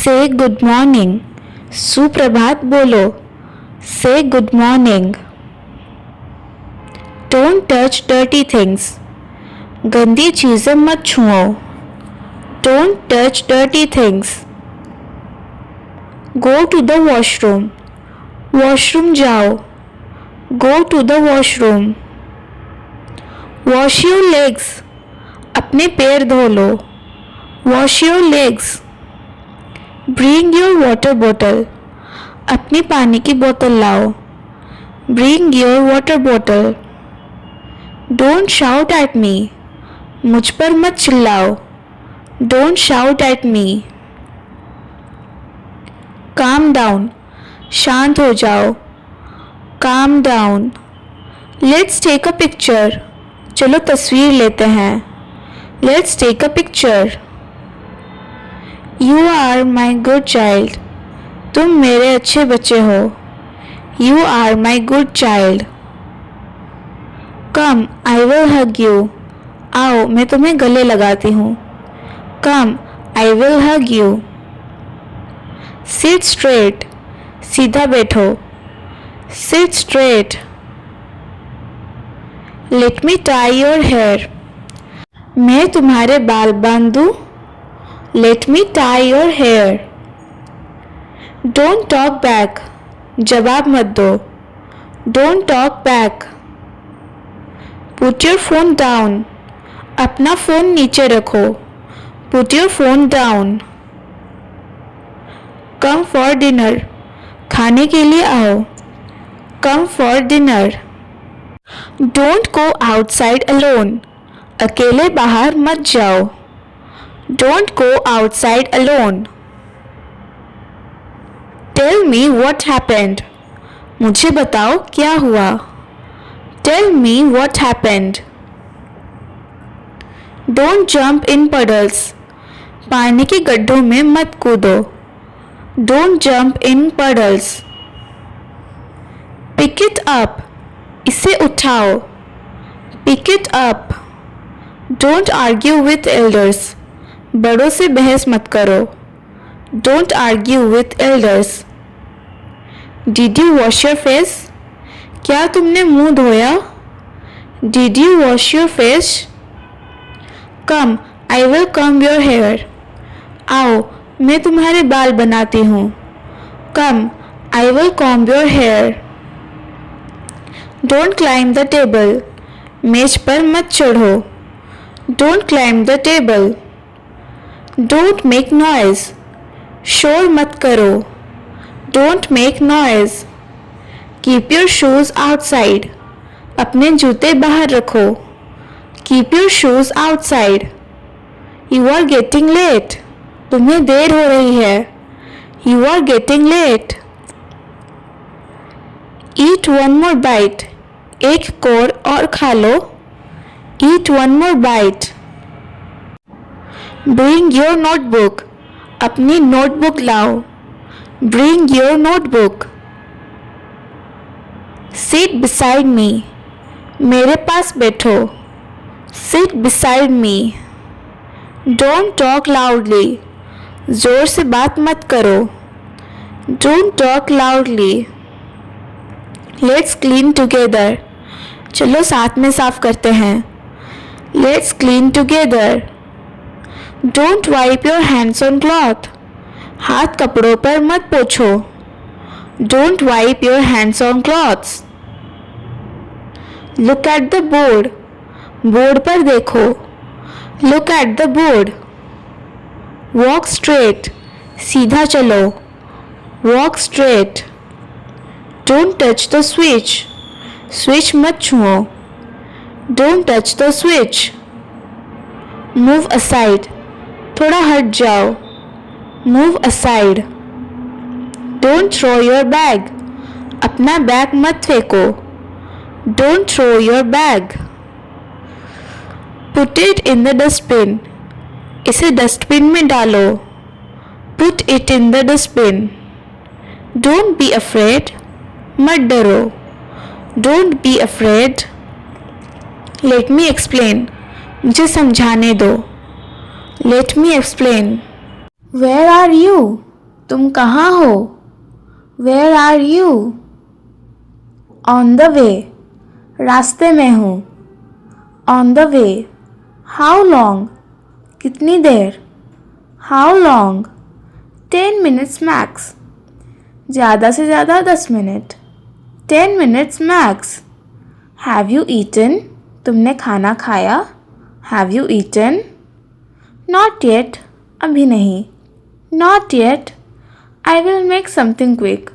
से good morning. सुप्रभात बोलो। Say good morning. Don't touch dirty things. गंदी चीज़ें मत छुओ। Don't touch dirty things. Go to the washroom. Washroom जाओ। Go to the washroom. Wash your legs. अपने पैर धो लो। Wash your legs. Bring your water bottle. अपनी पानी की बोतल लाओ। Bring your water bottle. Don't shout at me. मुझ पर मत चिल्लाओ। Don't shout at me. Calm down. शांत हो जाओ। Calm down. Let's take a picture. चलो तस्वीर लेते हैं। Let's take a picture. You are my good child. तुम मेरे अच्छे बच्चे हो। You are my good child. Come I will hug you. आओ मैं तुम्हें गले लगाती हूँ। Come I will hug you. Sit straight. सीधा बैठो। Sit straight. Let me tie your hair. मैं तुम्हारे बाल बांध दूँ। Let me tie your hair. Don't talk back. जवाब मत दो। Don't talk back. Put your phone down. अपना फोन नीचे रखो। Put your phone down. Come for dinner. खाने के लिए आओ। Come for dinner. Don't go outside alone. अकेले बाहर मत जाओ। Don't go outside alone. Tell me what happened. मुझे बताओ क्या हुआ। Tell me what happened. Don't jump in puddles. पानी के गड्ढों में मत कूदो। Don't jump in puddles. Pick it up. इसे उठाओ। Pick it up. Don't argue with elders. बड़ों से बहस मत करो। Don't argue with elders. Did you wash your face. क्या तुमने मुंह धोया। Did you wash your face. Come I will comb your hair. आओ मैं तुम्हारे बाल बनाती हूँ। Come I will comb your hair. Don't climb the table. मेज पर मत चढ़ो। Don't climb the table. Don't make noise. शोर मत करो। Don't make noise. Keep your shoes outside. अपने जूते बाहर रखो। Keep your shoes outside. You are getting late. तुम्हें देर हो रही है। You are getting late. Eat one more bite. एक कोर और खा लो। Eat one more bite. Bring your notebook. अपनी नोटबुक लाओ। Bring your notebook. Sit beside me. मेरे पास बैठो। Sit beside me. Don't talk loudly. जोर से बात मत करो। Don't talk loudly. Let's clean together. चलो साथ में साफ करते हैं। Let's clean together. Don't wipe your hands on cloth. हाथ कपड़ों पर मत पोछो। Don't wipe your hands on clothes. Look at the board. Board पर देखो। Look at the board. Walk straight. सीधा चलो। Walk straight. Don't touch the switch. Switch मत छुओ। Don't touch the switch. Move aside. थोड़ा हट जाओ। Move aside. Don't throw your bag. अपना बैग मत फेंको। Don't throw your bag. Put it in the dustbin. इसे डस्टबिन में डालो। Put it in the dustbin. Don't be afraid. मत डरो। Don't be afraid. Let me explain. मुझे समझाने दो। Let me explain. Where are you. तुम कहाँ हो? Where are you? On the way. रास्ते में हूँ. On the way. How long? कितनी देर? How long? 10 minutes max. ज़्यादा से ज़्यादा 10 minute. 10 minutes max. Have you eaten? तुमने खाना खाया? Have you eaten? Not yet. अभी नहीं. Not yet. I will make something quick.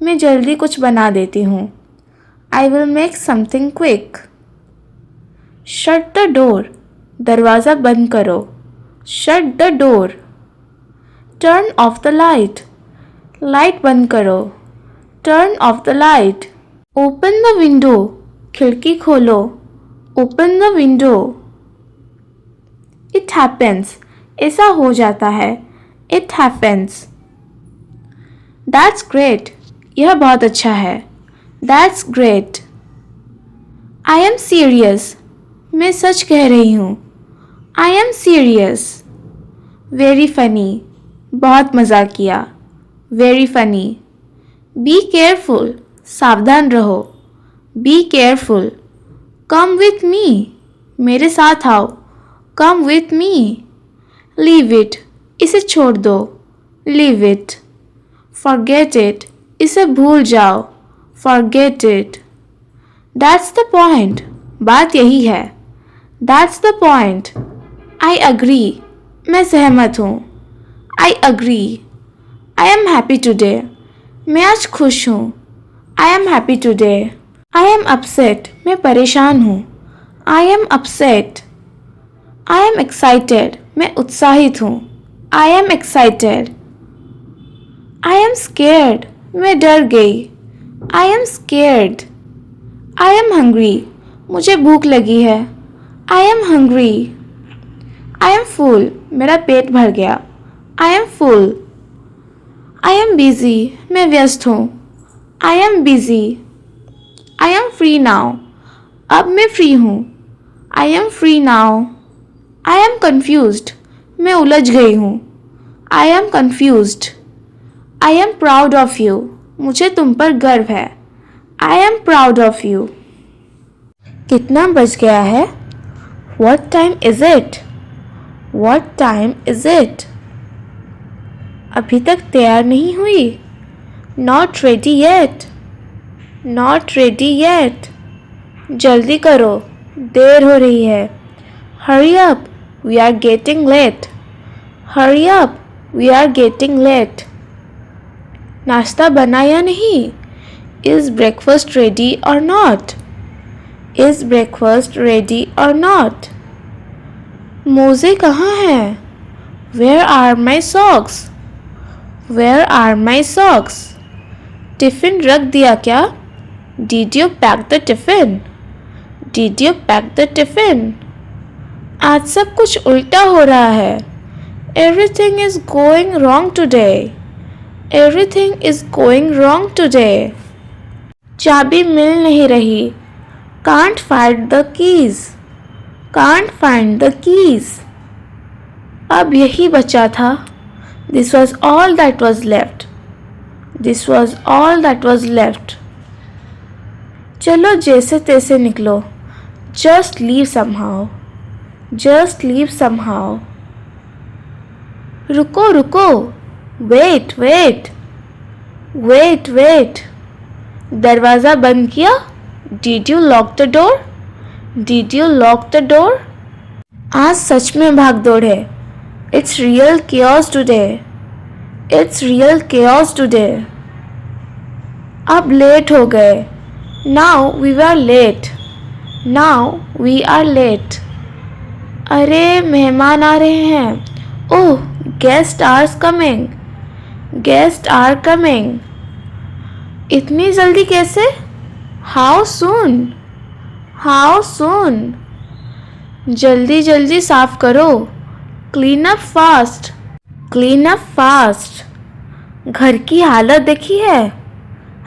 मैं जल्दी कुछ बना देती हूँ. I will make something quick. Shut the door. दरवाज़ा बंद करो. Shut the door. Turn off the light. Light बंद करो. Turn off the light. Open the window. खिड़की खोलो. Open the window. It happens. ऐसा हो जाता है. It happens. That's great. यह बहुत अच्छा है. That's great. I am serious. मैं सच कह रही हूँ. I am serious. Very funny. बहुत मज़ाकिया. Very funny. Be careful. सावधान रहो. Be careful. Come with me. मेरे साथ आओ. Come with me. Leave it. इसे छोड़ दो. Leave it. Forget it. इसे भूल जाओ. Forget it. That's the point. बात यही है. That's the point. I agree. मैं सहमत हूँ. I agree. I am happy today. मैं आज खुश हूँ. I am happy today. I am upset. मैं परेशान हूँ. I am upset. I am excited. मैं उत्साहित हूँ. I am excited. I am scared. मैं डर गई. I am scared. I am hungry. मुझे भूख लगी है. I am hungry. I am full. मेरा पेट भर गया. I am full. I am busy. मैं व्यस्त हूँ. I am busy. I am free now. अब मैं फ्री हूँ. I am free now. I am confused. मैं उलझ गई हूँ. I am confused. I am proud of you. मुझे तुम पर गर्व है. I am proud of you. कितना बज गया है? What time is it? What time is it? अभी तक तैयार नहीं हुई. Not ready yet. Not ready yet. जल्दी करो. देर हो रही है. Hurry up. We are getting late. Hurry up. We are getting late. नाश्ता बना या नहीं? Is breakfast ready or not? Is breakfast ready or not? मोज़े कहाँ हैं? Where are my socks? Where are my socks? Tiffin रख दिया क्या? Did you pack the tiffin? Did you pack the tiffin? आज सब कुछ उल्टा हो रहा है. Everything is going wrong today. Everything is going wrong today. चाबी मिल नहीं रही. Can't find the keys. Can't find the keys. अब यही बचा था. This was all that was left. This was all that was left. चलो जैसे तैसे निकलो. Just leave somehow. Just leave somehow. रुको रुको. Wait wait. Wait wait. दरवाज़ा बंद किया? Did you lock the door? Did you lock the door? आज सच में भाग दौड़ है. It's real chaos today. It's real chaos today. अब लेट हो गए. Now we were late. Now we are late. अरे मेहमान आ रहे हैं. Oh, guests are coming. Guests are coming. इतनी जल्दी कैसे? How soon? How soon? जल्दी जल्दी साफ करो. Clean up fast. Clean up fast. घर की हालत देखी है?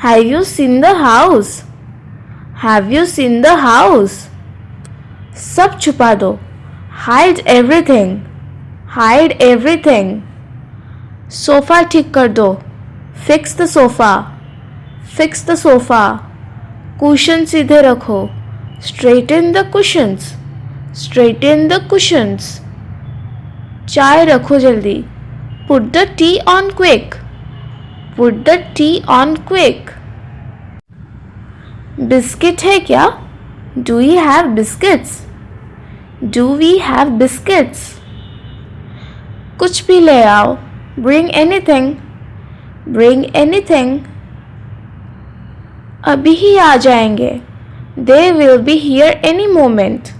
Have you seen the house? Have you seen the house? सब छुपा दो. Hide everything. Hide everything. Sofa ठीक कर दो. Fix the sofa. Fix the sofa. Cushion सीधे रखो. Straighten the cushions. Straighten the cushions. चाय रखो जल्दी. Put the tea on quick. Put the tea on quick. Biscuit है क्या? Do we have biscuits? Do we have biscuits? कुछ भी ले आओ. Bring anything. Bring anything. अभी ही आ जाएंगे. They will be here any moment.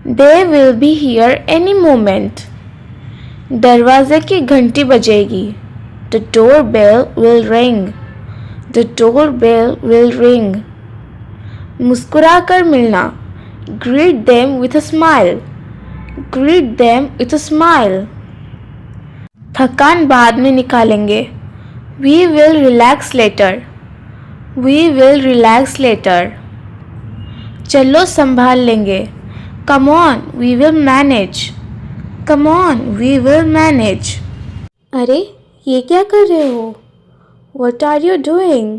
They will be here any moment. दरवाजे की घंटी बजेगी. The doorbell will ring. The doorbell will ring. मुस्कुरा कर मिलना. Greet them with a smile. Greet them with a smile. थकान बाद में निकालेंगे. We will relax later. We will relax later. चलो संभाल लेंगे. Come on, we will manage. Come on, we will manage. अरे ये क्या कर रहे हो? What are you doing?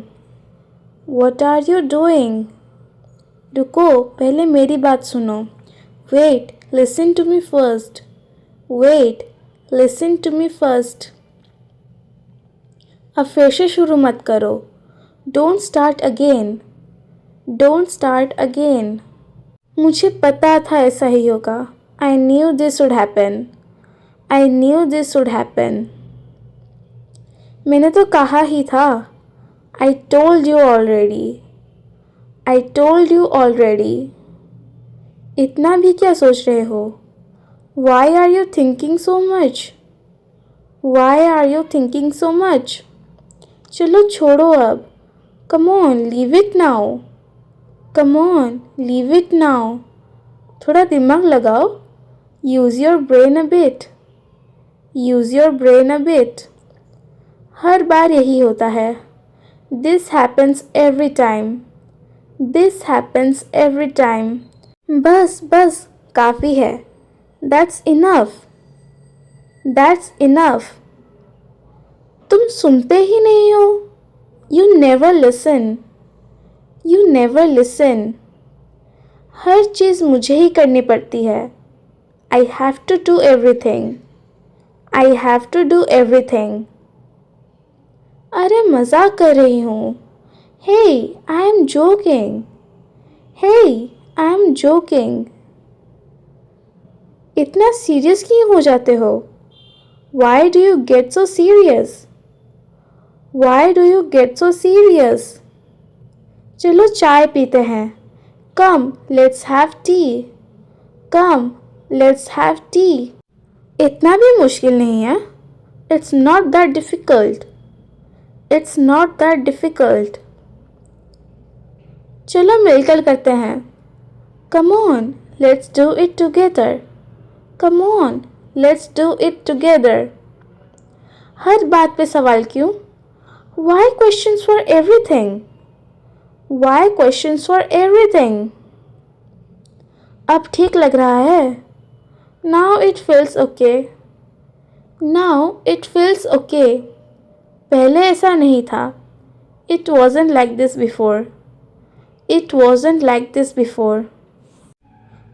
What are you doing? रुको, पहले मेरी बात सुनो. Wait, listen to me first. Wait, listen to me first. अब फिर से शुरू मत करो. Don't start again. Don't start again. मुझे पता था ऐसा ही होगा. I knew this would happen. I knew this would happen. मैंने तो कहा ही था. I told you already. I told you already. इतना भी क्या सोच रहे हो? Why are you thinking so much? Why are you thinking so much? चलो छोड़ो अब. Come on, leave it now. Come on, leave it now. थोड़ा दिमाग लगाओ. Use your brain a bit. Use your brain a bit. हर बार यही होता है. This happens every time. This happens every time. बस बस काफ़ी है. That's enough. That's enough. तुम सुनते ही नहीं हो. You never listen. You never listen. हर चीज़ मुझे ही करनी पड़ती है. I have to do everything. I have to do everything. अरे मज़ाक कर रही हूँ. Hey, I am joking. Hey, I am joking. इतना सीरियस क्यों हो जाते हो? Why do you get so serious? Why do you get so serious? चलो चाय पीते हैं. Come, let's have tea. Come, let's have tea. इतना भी मुश्किल नहीं है. It's not that difficult. It's not that difficult. चलो मिलकर करते हैं. Come on, let's do it together. Come on, let's do it together. हर बात पे सवाल क्यों? Why questions for everything? Why questions for everything? अब ठीक लग रहा है. Now it feels okay. Now it feels okay. पहले ऐसा नहीं था. It wasn't like this before. It wasn't like this before.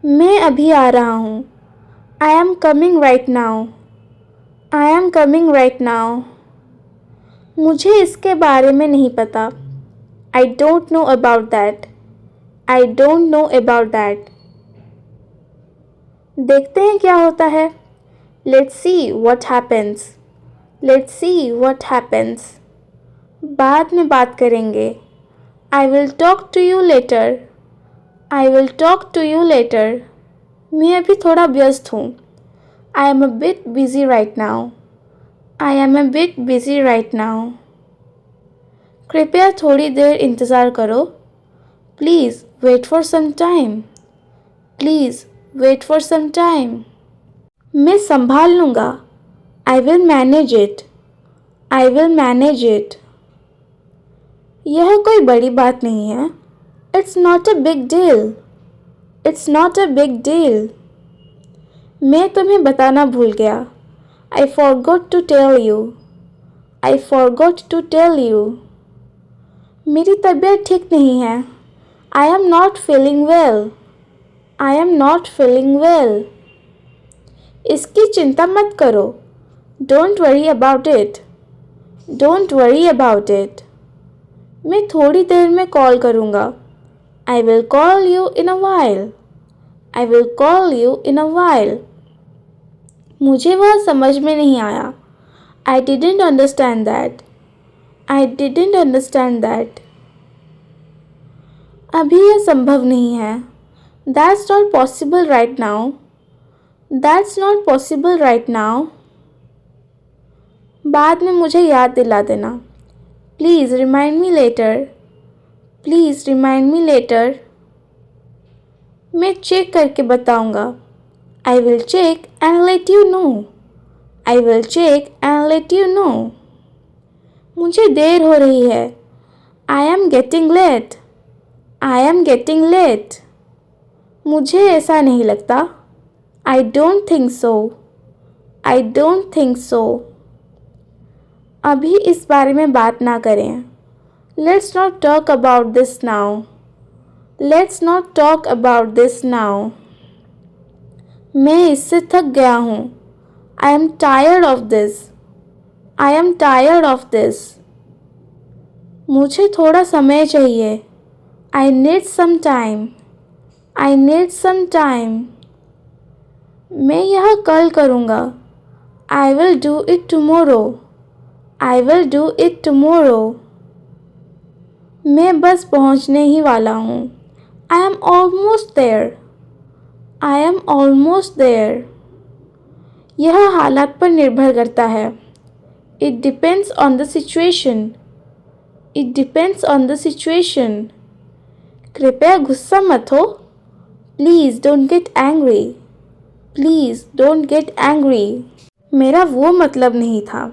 मैं अभी आ रहा हूँ. I am coming right now. I am coming right now. मुझे इसके बारे में नहीं पता. I don't know about that. I don't know about that. देखते हैं क्या होता है. Let's see what happens. Let's see what happens. बाद में बात करेंगे. I will talk to you later. I will talk to you later. मैं अभी थोड़ा व्यस्त हूँ. I am a bit busy right now. I am a bit busy right now. कृपया थोड़ी देर इंतज़ार करो. Please wait for some time. Please wait for some time. मैं संभाल लूँगा. I will manage it. I will manage it. यह कोई बड़ी बात नहीं है. It's not a big deal. It's not a big deal. मैं तुम्हें बताना भूल गया. I forgot to tell you. I forgot to tell you. मेरी तबीयत ठीक नहीं है. I am not feeling well. I am not feeling well. इसकी चिंता मत करो. Don't worry about it. Don't worry about it. मैं थोड़ी देर में कॉल करूँगा. I will call you in a while. I will call you in a while. मुझे वह समझ में नहीं आया. I didn't understand that. I didn't understand that. अभी यह संभव नहीं है. That's not possible right now. That's not possible right now. बाद में मुझे याद दिला देना. Please remind me later. Please remind me later. मैं चेक करके बताऊंगा. I will check and let you know. I will check and let you know. मुझे देर हो रही है. I am getting late. I am getting late. मुझे ऐसा नहीं लगता. I don't think so. I don't think so. अभी इस बारे में बात ना करें. Let's not talk about this now. Let's not talk about this now. मैं इससे थक गया हूँ. I am tired of this. I am tired of this. मुझे थोड़ा समय चाहिए. I need some time. I need some time. मैं यह कल करूँगा. I will do it tomorrow. I will do it tomorrow. मैं बस पहुँचने ही वाला हूँ. I am almost there. I am almost there. यह हालात पर निर्भर करता है. It depends on the situation. It depends on the situation. कृपया गुस्सा मत हो. Please don't get angry. Please don't get angry. मेरा वो मतलब नहीं था.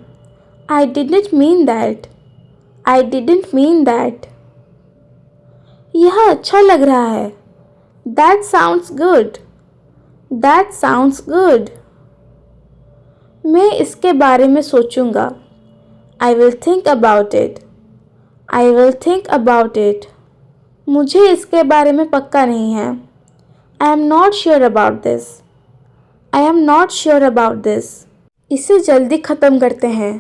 I didn't mean that. I didn't mean that. यह अच्छा लग रहा है. That sounds good. That sounds good. मैं इसके बारे में सोचूंगा. I will think about it. I will think about it. मुझे इसके बारे में पक्का नहीं है. I am not sure about this. I am not sure about this. इसे जल्दी ख़त्म करते हैं.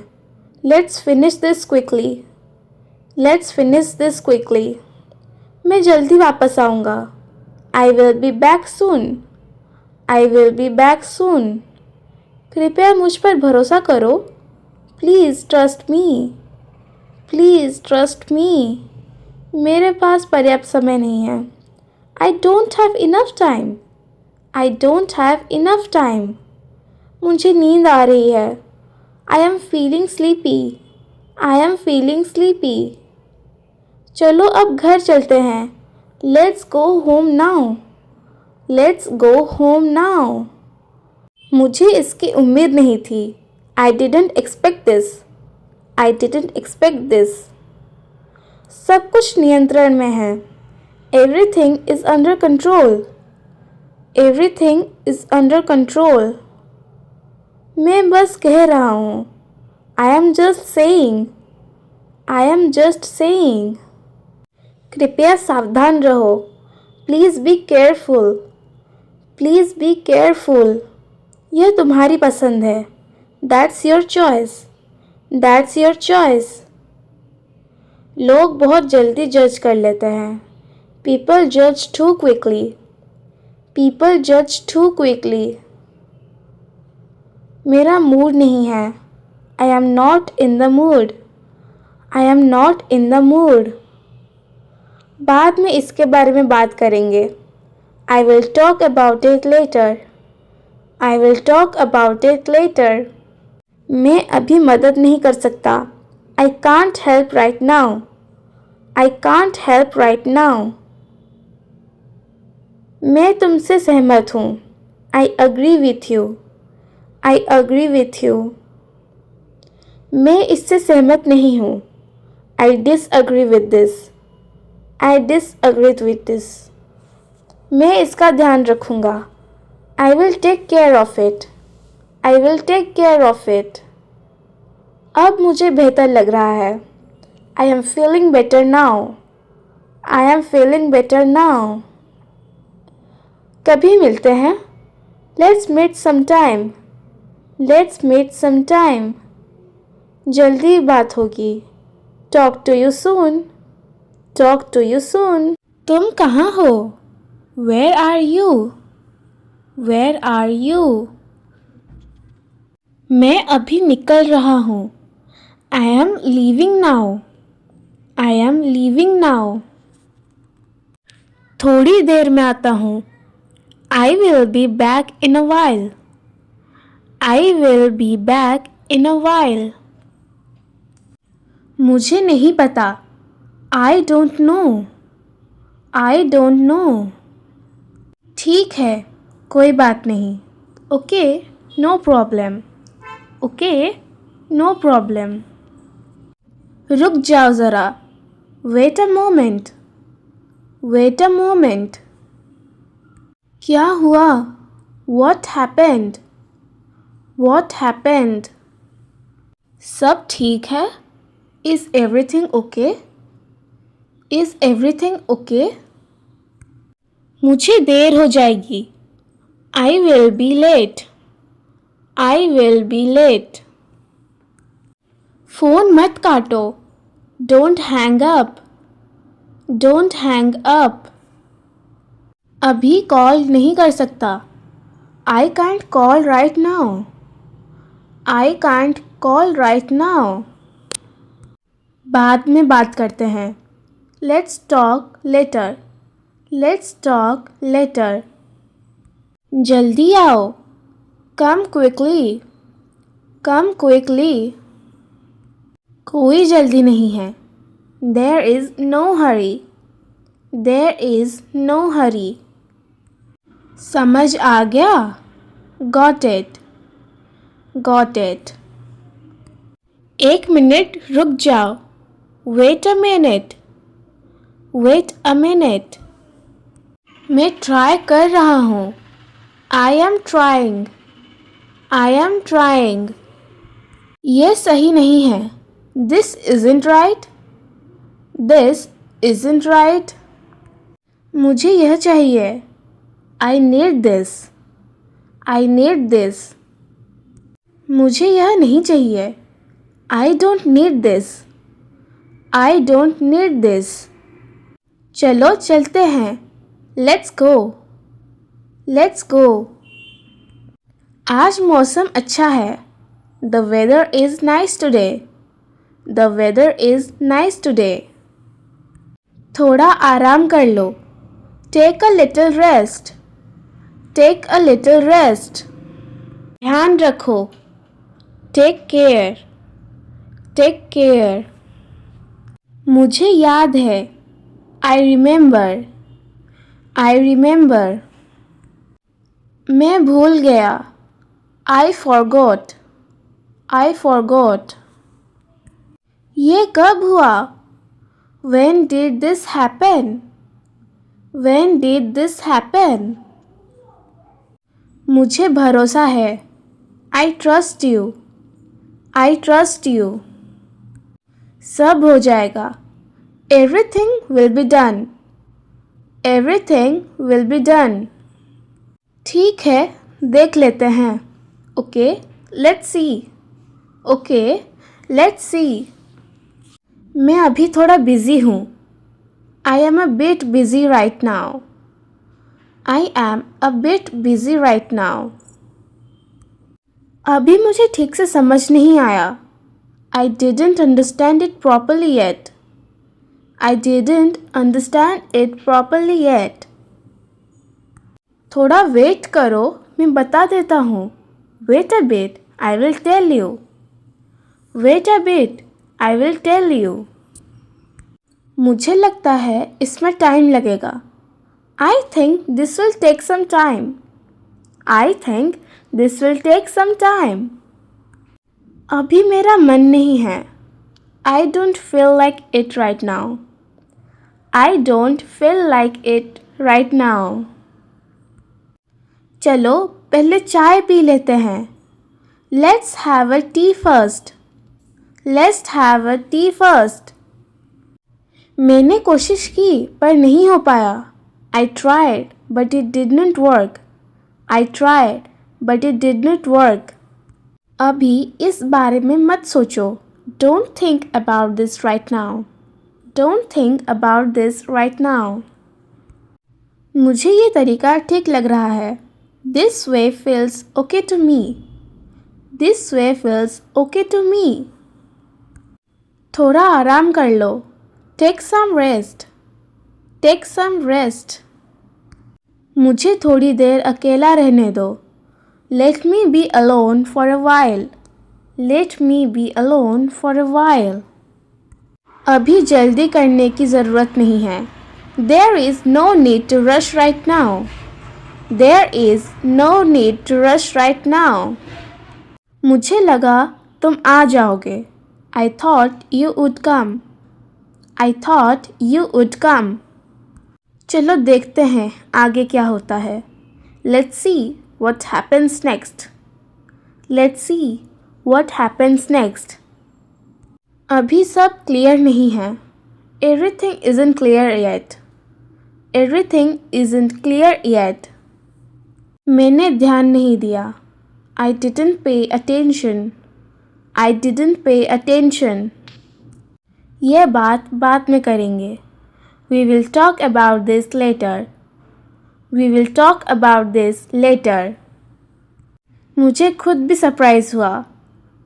Let's finish this quickly. Let's finish this quickly. मैं जल्दी वापस आऊँगा. I will be back soon. I will be back soon. कृपया मुझ पर भरोसा करो. Please trust me. Please trust me. मेरे पास पर्याप्त समय नहीं है. I don't have enough time. I don't have enough time. मुझे नींद आ रही है. I am feeling sleepy. I am feeling sleepy. चलो अब घर चलते हैं. Let's go home now. Let's go home now. मुझे इसकी उम्मीद नहीं थी. I didn't expect this. I didn't expect this. सब कुछ नियंत्रण में है. Everything is under control. Everything is under control. मैं बस कह रहा हूँ. I am just saying. I am just saying. कृपया सावधान रहो. Please be careful. Please be careful. यह तुम्हारी पसंद है. That's your choice. That's your choice. लोग बहुत जल्दी जज कर लेते हैं. People judge too quickly. People judge too quickly. मेरा मूड नहीं है. I am not in the mood. I am not in the mood. बाद में इसके बारे में बात करेंगे. I will talk about it later. I will talk about it later. मैं अभी मदद नहीं कर सकता. I can't help right now. I can't help right now. मैं तुमसे सहमत हूँ. I agree with you. I agree with you. मैं इससे सहमत नहीं हूँ. I disagree with this. I disagree with this. मैं इसका ध्यान रखूँगा. I will take care of it. I will take care of it. अब मुझे बेहतर लग रहा है. I am feeling better now. I am feeling better now. कभी मिलते हैं. Let's meet sometime. Let's meet sometime. जल्दी बात होगी. Talk to you soon. Talk to you soon. तुम कहाँ हो? Where are you? Where are you? मैं अभी निकल रहा हूँ. I am leaving now. I am leaving now. थोड़ी देर में आता हूँ. I will be back in a while. I will be back in a while. मुझे नहीं पता. I don't know. I don't know. ठीक है, कोई बात नहीं. Okay, no problem. Okay, no problem. रुक जाओ ज़रा. Wait a moment. Wait a moment. क्या हुआ? What happened? What happened? सब ठीक है? Is everything okay? Is everything okay? मुझे देर हो जाएगी. I will be late. I will be late. Phone मत काटो. Don't hang up. Don't hang up. अभी कॉल नहीं कर सकता. I can't call right now. I can't call right now. बाद में बात करते हैं. Let's talk later. Let's talk later. जल्दी आओ. Come quickly. Come quickly. कोई जल्दी नहीं है. There is no hurry. There is no hurry. समझ आ गया? Got it. Got it. एक मिनट रुक जाओ. Wait a minute. Wait a minute. मैं ट्राई कर रहा हूँ. I am trying. I am trying. ये सही नहीं है. This isn't right. This isn't right. मुझे यह चाहिए. I need this. I need this. मुझे यह नहीं चाहिए. I don't need this. I don't need this. चलो चलते हैं. Let's go. Let's go. आज मौसम अच्छा है. The weather is nice today. The weather is nice today. थोड़ा आराम कर लो. Take a little rest. Take a little rest. ध्यान रखो. Take care. Take care. मुझे याद है. I remember. I remember. मैं भूल गया. I forgot. I forgot. ये कब हुआ? When did this happen? When did this happen? मुझे भरोसा है. I trust you. I trust you. सब हो जाएगा. Everything will be done. Everything will be done. ठीक है, देख लेते हैं. Okay, let's see. Okay, let's see. मैं अभी थोड़ा बिजी हूँ. I am a bit busy right now. I am a bit busy right now. अभी मुझे ठीक से समझ नहीं आया. I didn't understand it properly yet. I didn't understand it properly yet. थोड़ा वेट करो, मैं बता देता हूँ. Wait a bit, I will tell you. Wait a bit, I will tell you. मुझे लगता है इसमें टाइम लगेगा. I think this will take some time. I think this will take some time. अभी मेरा मन नहीं है. I don't feel like it right now. I don't feel like it right now. चलो पहले चाय पी लेते हैं. Let's have a tea first. Let's have a tea first. मैंने कोशिश की पर नहीं हो पाया. I tried but it did not work. I tried but it did not work. अभी इस बारे में मत सोचो. Don't think about this right now. Don't think about this right now. मुझे ये तरीका ठीक लग रहा है. This way feels okay to me. This way feels okay to me. थोड़ा आराम कर लो. Take some rest. Take some rest. मुझे थोड़ी देर अकेला रहने दो. Let me be alone for a while. Let me be alone for a while. अभी जल्दी करने की ज़रूरत नहीं है. There is no need to rush right now. There is no need to rush right now. मुझे लगा तुम आ जाओगे. I thought you would come. I thought you would come. चलो देखते हैं आगे क्या होता है. Let's see what happens next. Let's see what happens next. अभी सब क्लियर नहीं है. Everything isn't clear yet. Everything isn't clear yet. मैंने ध्यान नहीं दिया. I didn't pay attention. I didn't pay attention. यह बात बाद में करेंगे. We will talk about this later. We will talk about this later. मुझे खुद भी सरप्राइज हुआ.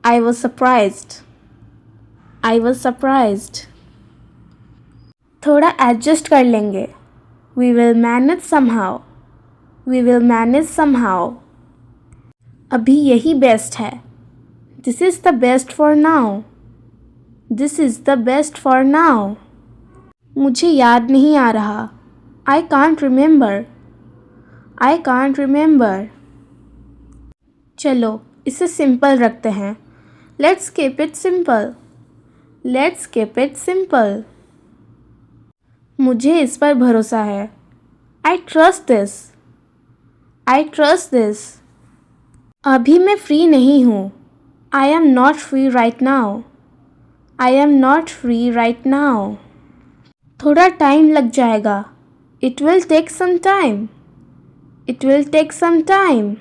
I was surprised. I was surprised. थोड़ा एडजस्ट कर लेंगे. We will manage somehow. We will manage somehow. अभी यही बेस्ट है. This is the best for now. This is the best for now. मुझे याद नहीं आ रहा. I can't remember. I can't remember. चलो इसे सिंपल रखते हैं. Let's keep it simple. Let's keep it simple. मुझे इस पर भरोसा है. I trust this. I trust this. अभी मैं फ्री नहीं हूँ. I am not free right now. I am not free right now. थोड़ा टाइम लग जाएगा. It will take some time. It will take some time.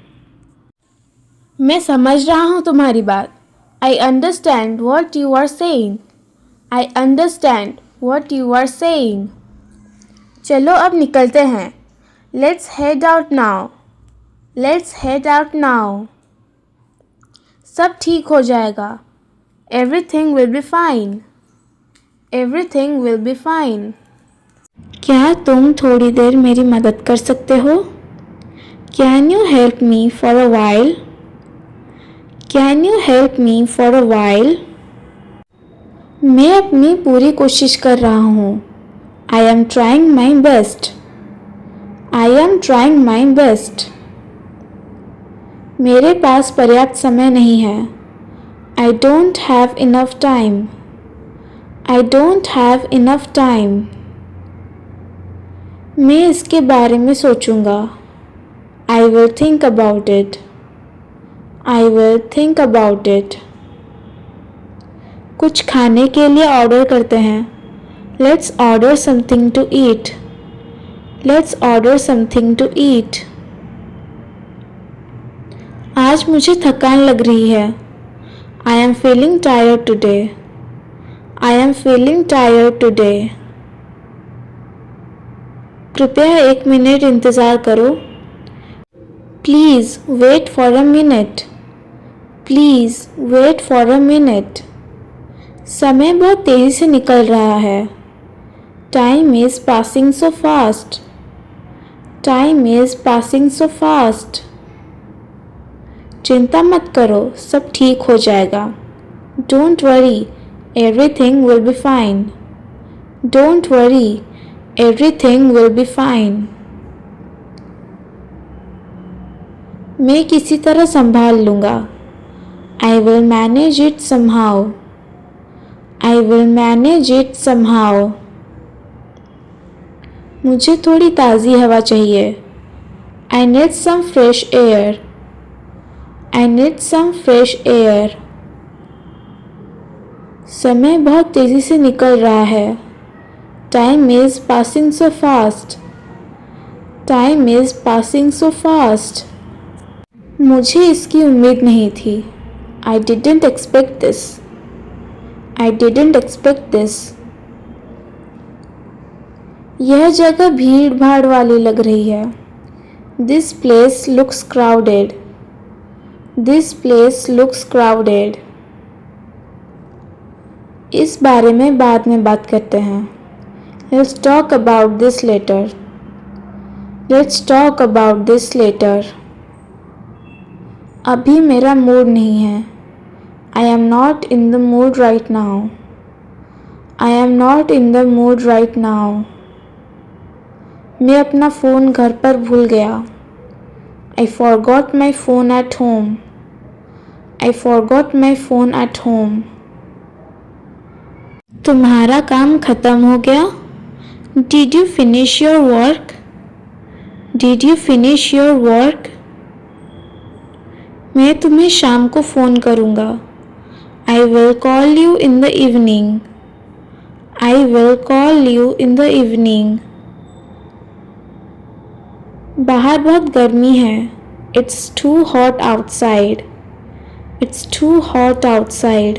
मैं समझ रहा हूँ तुम्हारी बात. I understand what you are saying. I understand what you are saying. चलो अब निकलते हैं. Let's head out now. Let's head out now. सब ठीक हो जाएगा. Everything will be fine. Everything will be fine. क्या तुम थोड़ी देर मेरी मदद कर सकते हो? Can you help me for a while? Can you help me for a while? मैं अपनी पूरी कोशिश कर रहा हूँ. I am trying my best. I am trying my best. मेरे पास पर्याप्त समय नहीं है. I don't have enough time. I don't have enough time. मैं इसके बारे में सोचूंगा. I will think about it. I will think about it. कुछ खाने के लिए ऑर्डर करते हैं. Let's order something to eat. Let's order something to eat. आज मुझे थकान लग रही है. I am feeling tired today. I am feeling tired today. कृपया 1 मिनट इंतज़ार करो. Please wait for a minute. Please wait for a minute. समय बहुत तेज़ी से निकल रहा है. Time is passing so fast. Time is passing so fast. चिंता मत करो, सब ठीक हो जाएगा. Don't worry, everything will be fine. Don't worry, everything will be fine. मैं किसी तरह संभाल लूँगा. I will manage it somehow. I will manage it somehow. मुझे थोड़ी ताज़ी हवा चाहिए. I need some fresh air. I need some fresh air. समय बहुत तेजी से निकल रहा है. Time is passing so fast. Time is passing so fast. मुझे इसकी उम्मीद नहीं थी. I didn't expect this. I didn't expect this. यह जगह भीड़ भाड़ वाली लग रही है. This place looks crowded. This place looks crowded. इस बारे में बाद में बात करते हैं. Let's talk about this later. Let's talk about this later. अभी मेरा मूड नहीं है. I am not in the mood right now. I am not in the mood right now. मैं अपना फ़ोन घर पर भूल गया. I forgot my phone at home. I forgot my phone at home. तुम्हारा काम खत्म हो गया? Did you finish your work? Did you finish your work? मैं तुम्हें शाम को फ़ोन करूँगा. I will call you in the evening. I will call you in the evening. बाहर बहुत गर्मी है. It's too hot outside. It's too hot outside.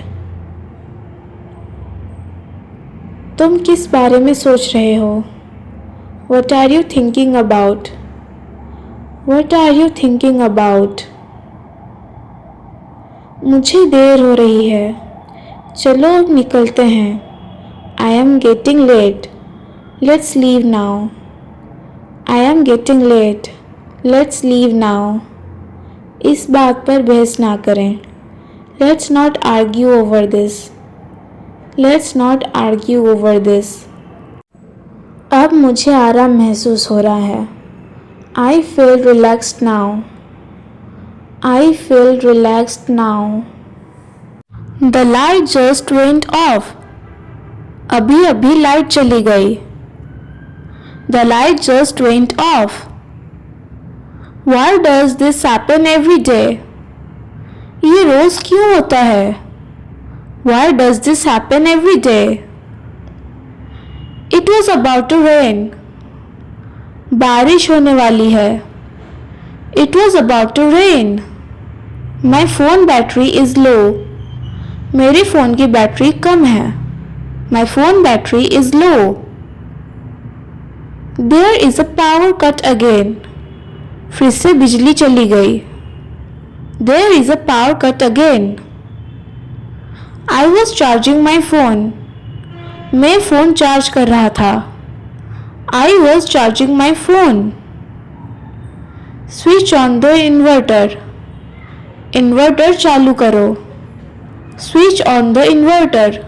तुम किस बारे में सोच रहे हो? What are you thinking about? What are you thinking about? मुझे देर हो रही है. चलो अब निकलते हैं. I am getting late. Let's leave now. I am getting late. Let's leave now. इस बात पर बहस ना करें. Let's not argue over this. Let's not argue over this. अब मुझे आराम महसूस हो रहा है. I feel relaxed now. I feel relaxed now. The light just went off. अभी अभी लाइट चली गई. The light just went off. Why does this happen every day? ये रोज क्यों होता है? Why does this happen every day? It was about to rain. बारिश होने वाली है. It was about to rain. My phone battery is low. मेरे phone की बैटरी कम है. My phone battery is low. There is a power cut again. फिर से बिजली चली गई. There is a power cut again. I was charging my phone. मैं phone charge कर रहा था. I was charging my phone. Switch on the inverter. Inverter चालू करो. Switch on the inverter.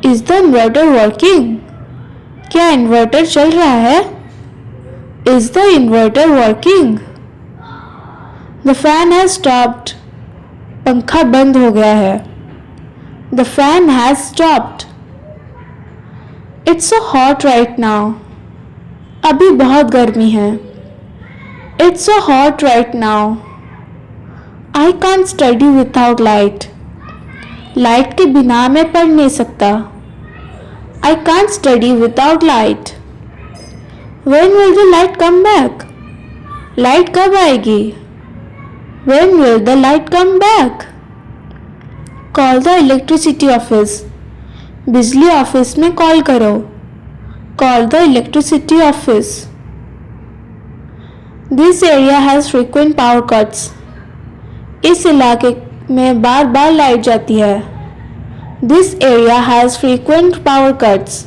Is the inverter working? क्या inverter चल रहा है? Is the inverter working? The fan has stopped. पंखा बंद हो गया है. The fan has stopped. It's so hot right now. अभी बहुत गर्मी है. It's so hot right now. I can't study without light. Light के बिना मैं पढ़ नहीं सकता. I can't study without light. When will the light come back? Light कब आएगी? When will the light come back? Call the electricity office. बिजली office में कॉल करो. Call the electricity office. This area has frequent power cuts. इस इलाके में बार बार light जाती है. This area has frequent power cuts.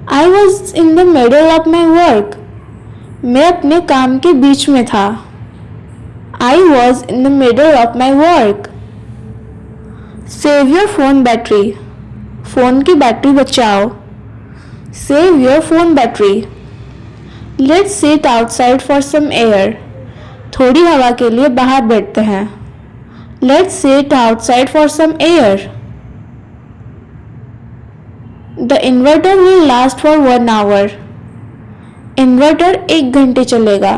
I was in the middle of my work. मैं अपने काम के बीच में था. I was in the middle of my work. Save your phone battery. Phone की बैटरी बचाओ. Save your phone battery. Let's sit outside for some air. थोड़ी हवा के लिए बाहर बैठते हैं. Let's sit outside for some air. The inverter will last for 1 hour. Inverter 1 घंटे चलेगा.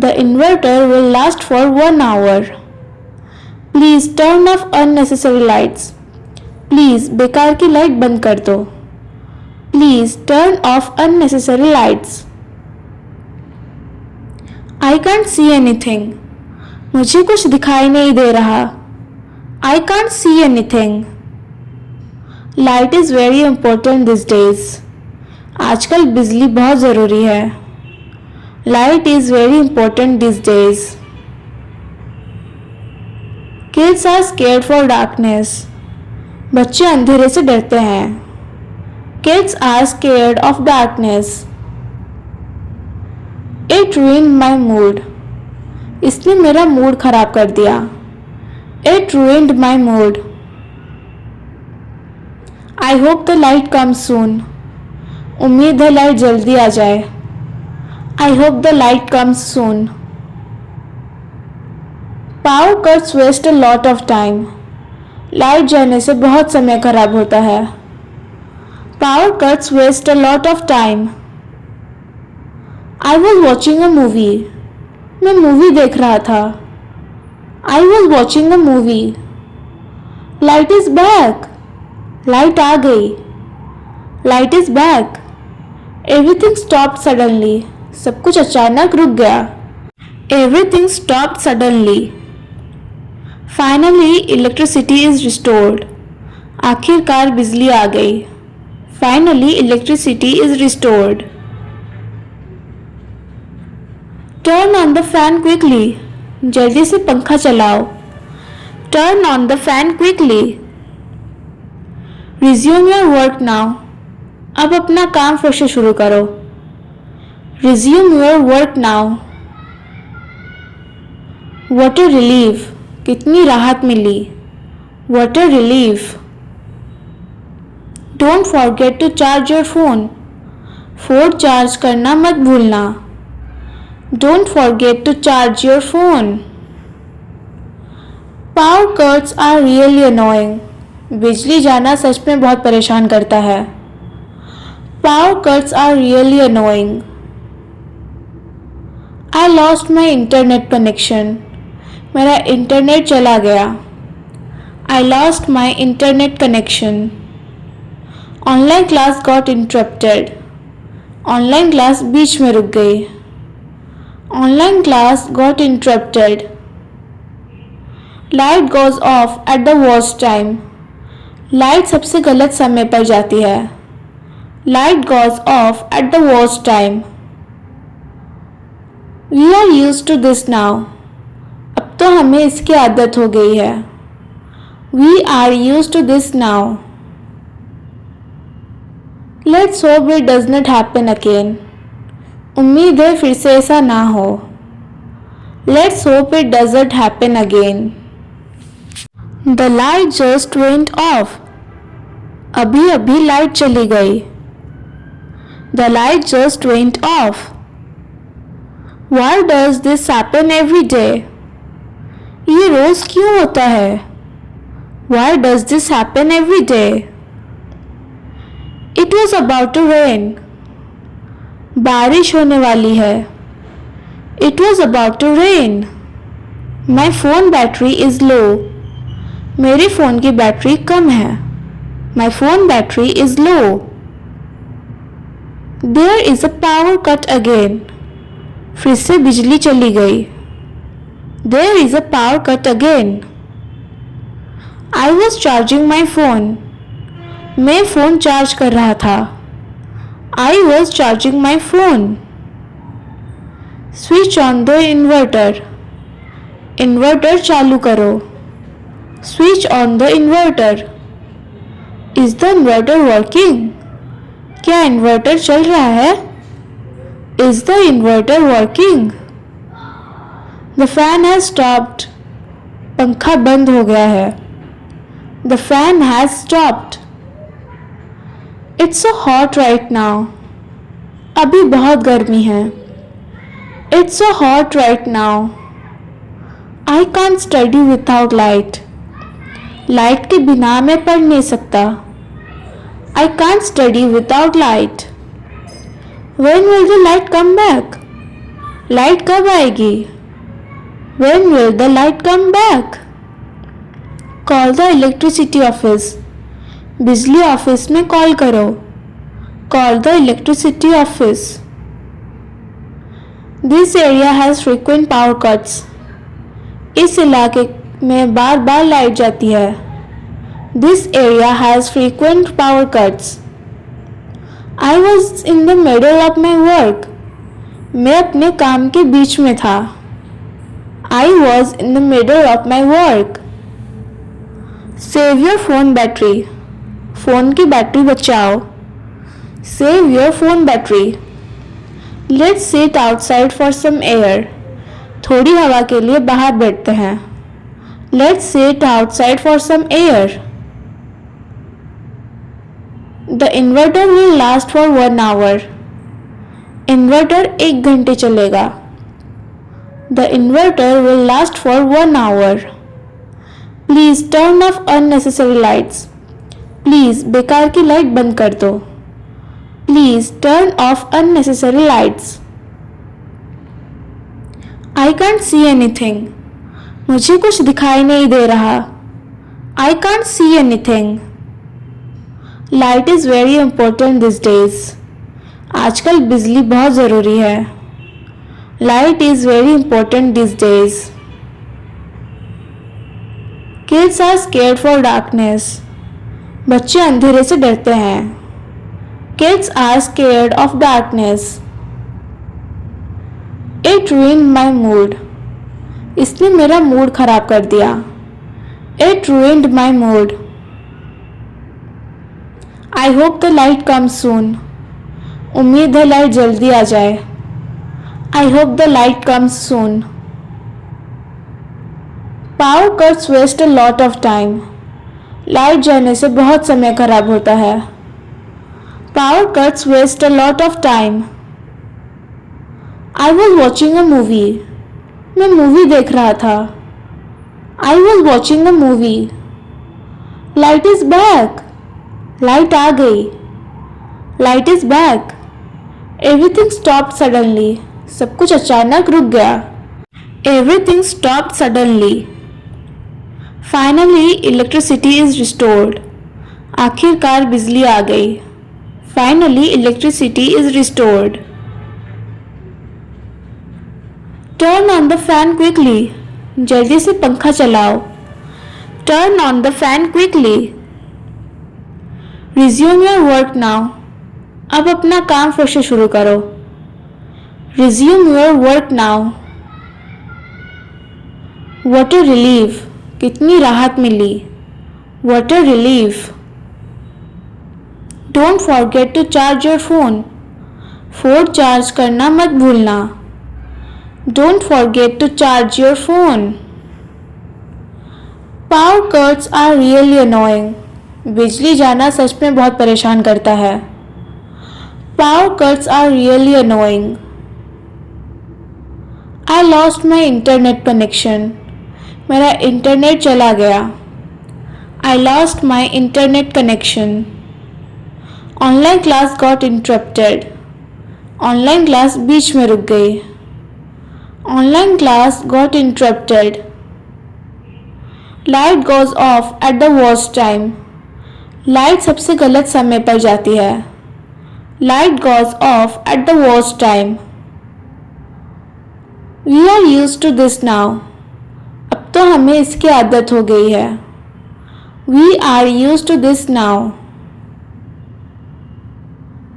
The inverter will last for 1 hour. Please turn off unnecessary lights. Please बेकार की लाइट बंद कर दो. Please turn off unnecessary lights. I can't see anything. मुझे कुछ दिखाई नहीं दे रहा. I can't see anything. Light is very important these days. आजकल बिजली बहुत ज़रूरी है. Light is very important these days. Kids are scared for darkness. बच्चे अंधेरे से डरते हैं. Kids are scared of darkness. It ruined my mood. इसने मेरा मूड खराब कर दिया. It ruined my mood. I hope the light comes soon. उम्मीद है लाइट जल्दी आ जाए. I hope the light comes soon. Power cuts waste a lot of time. Light जाने से बहुत समय खराब होता है. Power cuts waste a lot of time. I was watching a movie. मैं मूवी देख रहा था. I was watching a movie. Light is back. Light आ गई. Light is back. Everything stopped suddenly. सब कुछ अचानक रुक गया. Everything stopped suddenly. Finally, electricity is restored. आखिरकार बिजली आ गई. Finally, electricity is restored. Turn on the fan quickly. जल्दी से पंखा चलाओ. Turn on the fan quickly. Resume your work now. अब अपना काम फिर से शुरू करो. Resume your work now. What a relief. कितनी राहत मिली. What a relief. Don't forget to charge your phone. Phone charge करना मत भूलना. Don't forget to charge your phone. Power cuts are really annoying. बिजली जाना सच में बहुत परेशान करता है. Power cuts are really annoying. I lost my internet connection. मेरा इंटरनेट चला गया. I lost my internet connection. Online class got interrupted. Online class बीच में रुक गई. Online class got interrupted. Light goes off at the worst time. Light सबसे गलत समय पर जाती है. Light goes off at the worst time. We are used to this now. अब तो हमें इसकी आदत हो गई है. We are used to this now. Let's hope it does not happen again. उम्मीद है फिर से ऐसा ना हो. Let's hope it doesn't happen again. The light just went off. अभी अभी लाइट चली गई. The light just went off. Why does this happen every day? ये रोज क्यों होता है? Why does this happen every day? It was about to rain. बारिश होने वाली है. It was about to rain. My phone battery is low. मेरे phone की बैटरी कम है. My phone battery is low. There is a power cut again. फिर से बिजली चली गई. There is a power cut again. I was charging my phone. मैं phone charge कर रहा था. I was charging my phone. Switch on the inverter. Inverter चालू करो. Switch on the inverter. Is the inverter working? क्या inverter चल रहा है? Is the inverter working? The fan has stopped. पंखा बंद हो गया है. The fan has stopped. It's so hot right now. अभी बहुत गर्मी है. It's so hot right now. I can't study without light. Light के बिना मैं पढ़ नहीं सकता. I can't study without light. When will the light come back? Light कब आएगी? When will the light come back? Call the electricity office. बिजली office में कॉल करो. Call the electricity office. This area has frequent power cuts. इस इलाके में बार बार light जाती है. This area has frequent power cuts. I was in the middle of my work. मैं अपने काम के बीच में था. I was in the middle of my work. Save your phone battery. Phone की बैटरी बचाओ. Save your phone battery. Let's sit outside for some air. थोड़ी हवा के लिए बाहर बैठते हैं. Let's sit outside for some air. The inverter will last for 1 hour. Inverter 1 घंटे चलेगा. The inverter will last for 1 hour. Please turn off unnecessary lights. Please बेकार की लाइट बंद कर दो. Please turn off unnecessary lights. I can't see anything. मुझे कुछ दिखाई नहीं दे रहा. I can't see anything. Light is very important these days. आजकल बिजली बहुत ज़रूरी है. Light is very important these days. Kids are scared for darkness. बच्चे अंधेरे से डरते हैं. Kids are scared of darkness. It ruined my mood. इसने मेरा मूड खराब कर दिया. It ruined my mood. I hope the light comes soon. उम्मीद है लाइट जल्दी आ जाए. I hope the light comes soon. Power cuts waste a lot of time. Light जाने से बहुत समय खराब होता है. Power cuts waste a lot of time. I was watching a movie. मैं मूवी देख रहा था. I was watching a movie. Light is back. Light आ गई. Light is back. Everything stopped suddenly. सब कुछ अचानक रुक गया. Everything stopped suddenly. Finally, electricity is restored. आखिरकार बिजली आ गई. Finally, electricity is restored. Turn on the fan quickly. जल्दी से पंखा चलाओ. Turn on the fan quickly. Resume your work now. अब अपना काम फिर से शुरू करो. Resume your work now. What a relief. कितनी राहत मिली. What a relief. Don't forget to charge your phone. Phone charge करना मत भूलना. Don't forget to charge your phone. Power cuts are really annoying. बिजली जाना सच में बहुत परेशान करता है. Power cuts are really annoying. I lost my internet connection. मेरा इंटरनेट चला गया. I lost my internet connection. Online class got interrupted. Online class बीच में रुक गई. Online class got interrupted. Light goes off at the worst time. Light सबसे गलत समय पर जाती है. Light goes off at the worst time. We are used to this now. अब तो हमें इसकी आदत हो गई है. We are used to this now.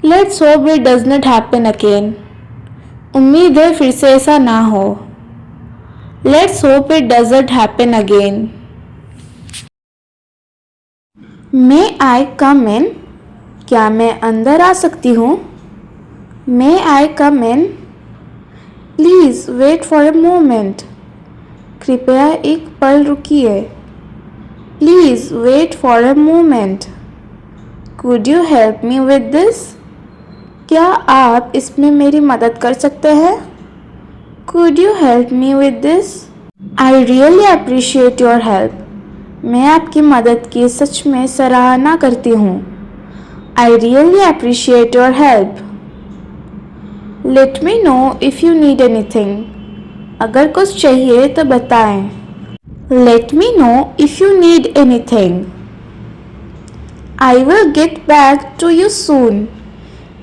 Let's hope it does not happen again. उम्मीद है फिर से ऐसा ना हो. Let's hope it doesn't happen again. May I come in? क्या मैं अंदर आ सकती हूँ? May I come in? Please wait for a moment. कृपया एक पल रुकिए. Please wait for a moment. Could you help me with this? क्या आप इसमें मेरी मदद कर सकते हैं? Could you help me with this? I really appreciate your help. मैं आपकी मदद की सच में सराहना करती हूँ. I really appreciate your help. Let me know if you need anything. अगर कुछ चाहिए तो बताएं. Let me know if you need anything. I will get back to you soon.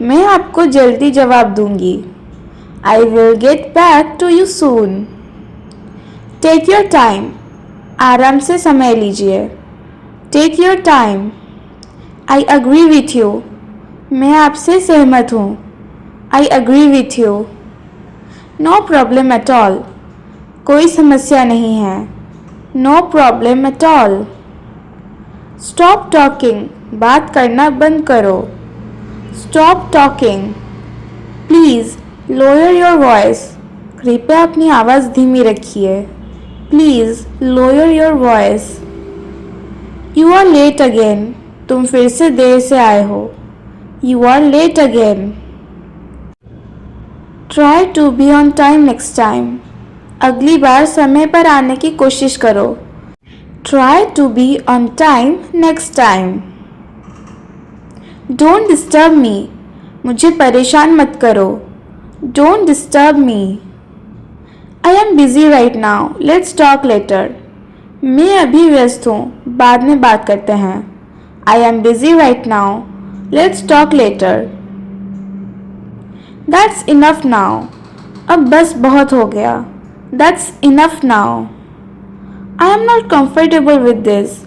मैं आपको जल्दी जवाब दूंगी. I will get back to you soon. Take your time. आराम से समय लीजिए. Take your time. I agree with you. मैं आपसे सहमत हूँ. I agree with you. No problem at all. कोई समस्या नहीं है. No problem at all. Stop talking. बात करना बंद करो. Stop talking. Please lower your voice. कृपया अपनी आवाज़ धीमी रखिए. Please lower your voice. You are late again. तुम फिर से देर से आए हो. You are late again. Try to be on time next time. अगली बार समय पर आने की कोशिश करो. Try to be on time next time. Don't disturb me. मुझे परेशान मत करो. Don't disturb me. I am busy right now. Let's talk later. मैं अभी व्यस्त हूँ. बाद में बात करते हैं. I am busy right now. Let's talk later. That's enough now. अब बस बहुत हो गया. That's enough now. I am not comfortable with this.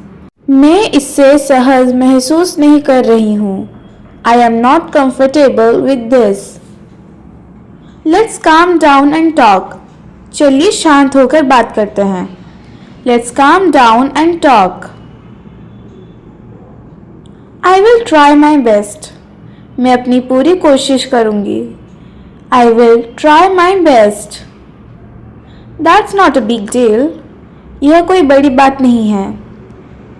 मैं इससे सहज महसूस नहीं कर रही हूँ. I am not comfortable with this. Let's calm down and talk. चलिए शांत होकर बात करते हैं. Let's calm down and talk. I will try my best. मैं अपनी पूरी कोशिश करूँगी. I will try my best. That's not a big deal. यह कोई बड़ी बात नहीं है.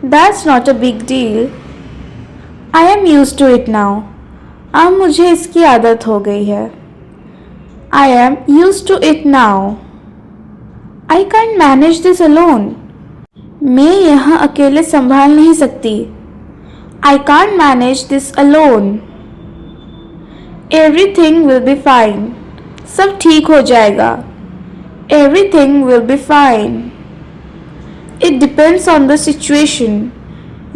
That's not a big deal. I am used to it now. अब मुझे इसकी आदत हो गई है. I am used to it now. I can't manage this alone. मैं यहाँ अकेले संभाल नहीं सकती. I can't manage this alone. Everything will be fine. सब ठीक हो जाएगा. Everything will be fine. It depends on the situation.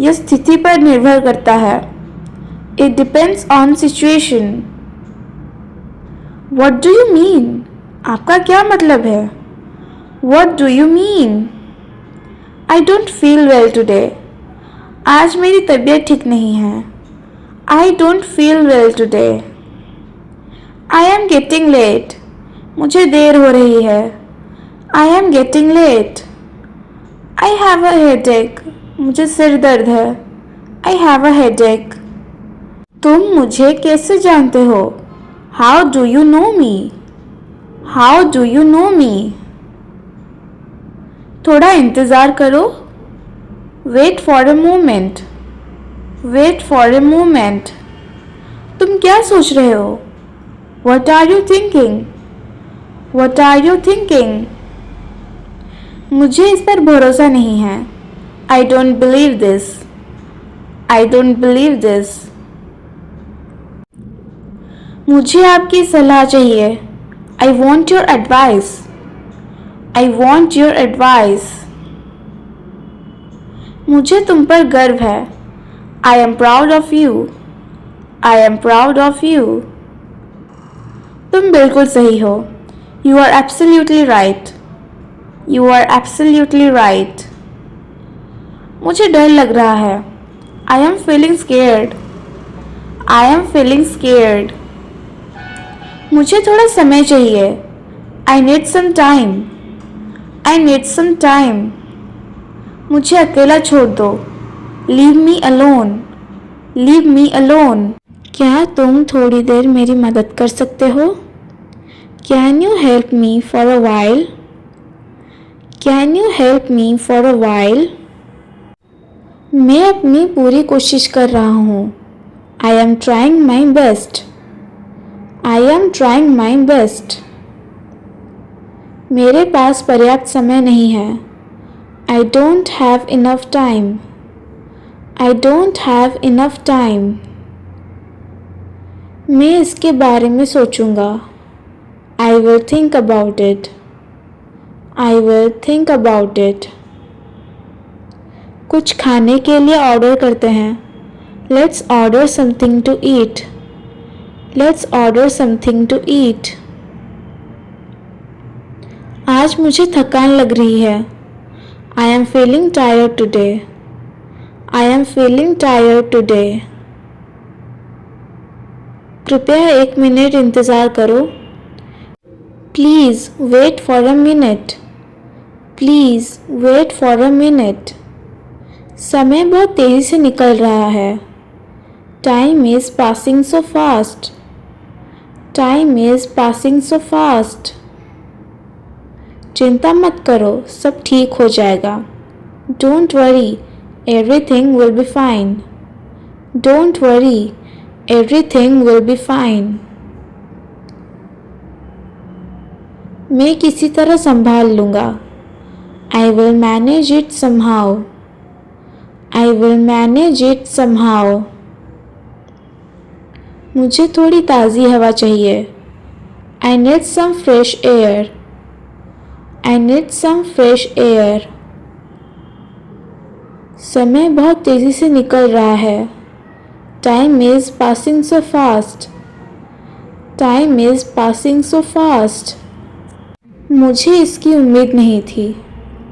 यह स्थिति पर निर्भर करता है. It depends on situation. What do you mean. आपका क्या मतलब है. What do you mean. I don't feel well today. आज मेरी तबीयत ठीक नहीं है. I don't feel well today. I am getting late. मुझे देर हो रही है. I am getting late. I have a headache. मुझे सिर दर्द है. I have a headache. तुम मुझे कैसे जानते हो. How do you know me. How do you know me. थोड़ा इंतज़ार करो. Wait for a moment. Wait for a moment. तुम क्या सोच रहे हो. What are you thinking. What are you thinking. मुझे इस पर भरोसा नहीं है. I don't believe this. I don't believe this. मुझे आपकी सलाह चाहिए. आई want your advice. I want your advice. मुझे तुम पर गर्व है. I am proud of you. I am proud of you. तुम बिल्कुल सही हो. You are absolutely right. You are absolutely right. मुझे डर लग रहा है. I am feeling scared. I am feeling scared. मुझे थोड़ा समय चाहिए. I need some time. I need some time. मुझे अकेला छोड़ दो. Leave me alone. Leave me alone. क्या तुम थोड़ी देर मेरी मदद कर सकते हो. Can you help me for a while. Can you help me for a while. मैं अपनी पूरी कोशिश कर रहा हूँ. I am trying my best. I am trying my best. मेरे पास पर्याप्त समय नहीं है. I don't have enough time. I don't have enough time. मैं इसके बारे में सोचूंगा. I will think about it. I will think about it. कुछ खाने के लिए ऑर्डर करते हैं. Let's order something to eat. Let's order something to eat. आज मुझे थकान लग रही है. I am feeling tired today. I am feeling tired today. कृपया 1 मिनट इंतज़ार करो. Please wait for a minute. Please wait for a minute. समय बहुत तेज़ी से निकल रहा है. Time is passing so fast. Time is passing so fast. चिंता मत करो, सब ठीक हो जाएगा. Don't worry, everything will be fine. Don't worry, everything will be fine. मैं किसी तरह संभाल लूँगा. I will manage it somehow. I will manage it somehow. मुझे थोड़ी ताज़ी हवा चाहिए. I need some fresh air. I need some fresh air. समय बहुत तेज़ी से निकल रहा है. Time is passing so fast. Time is passing so fast. मुझे इसकी उम्मीद नहीं थी.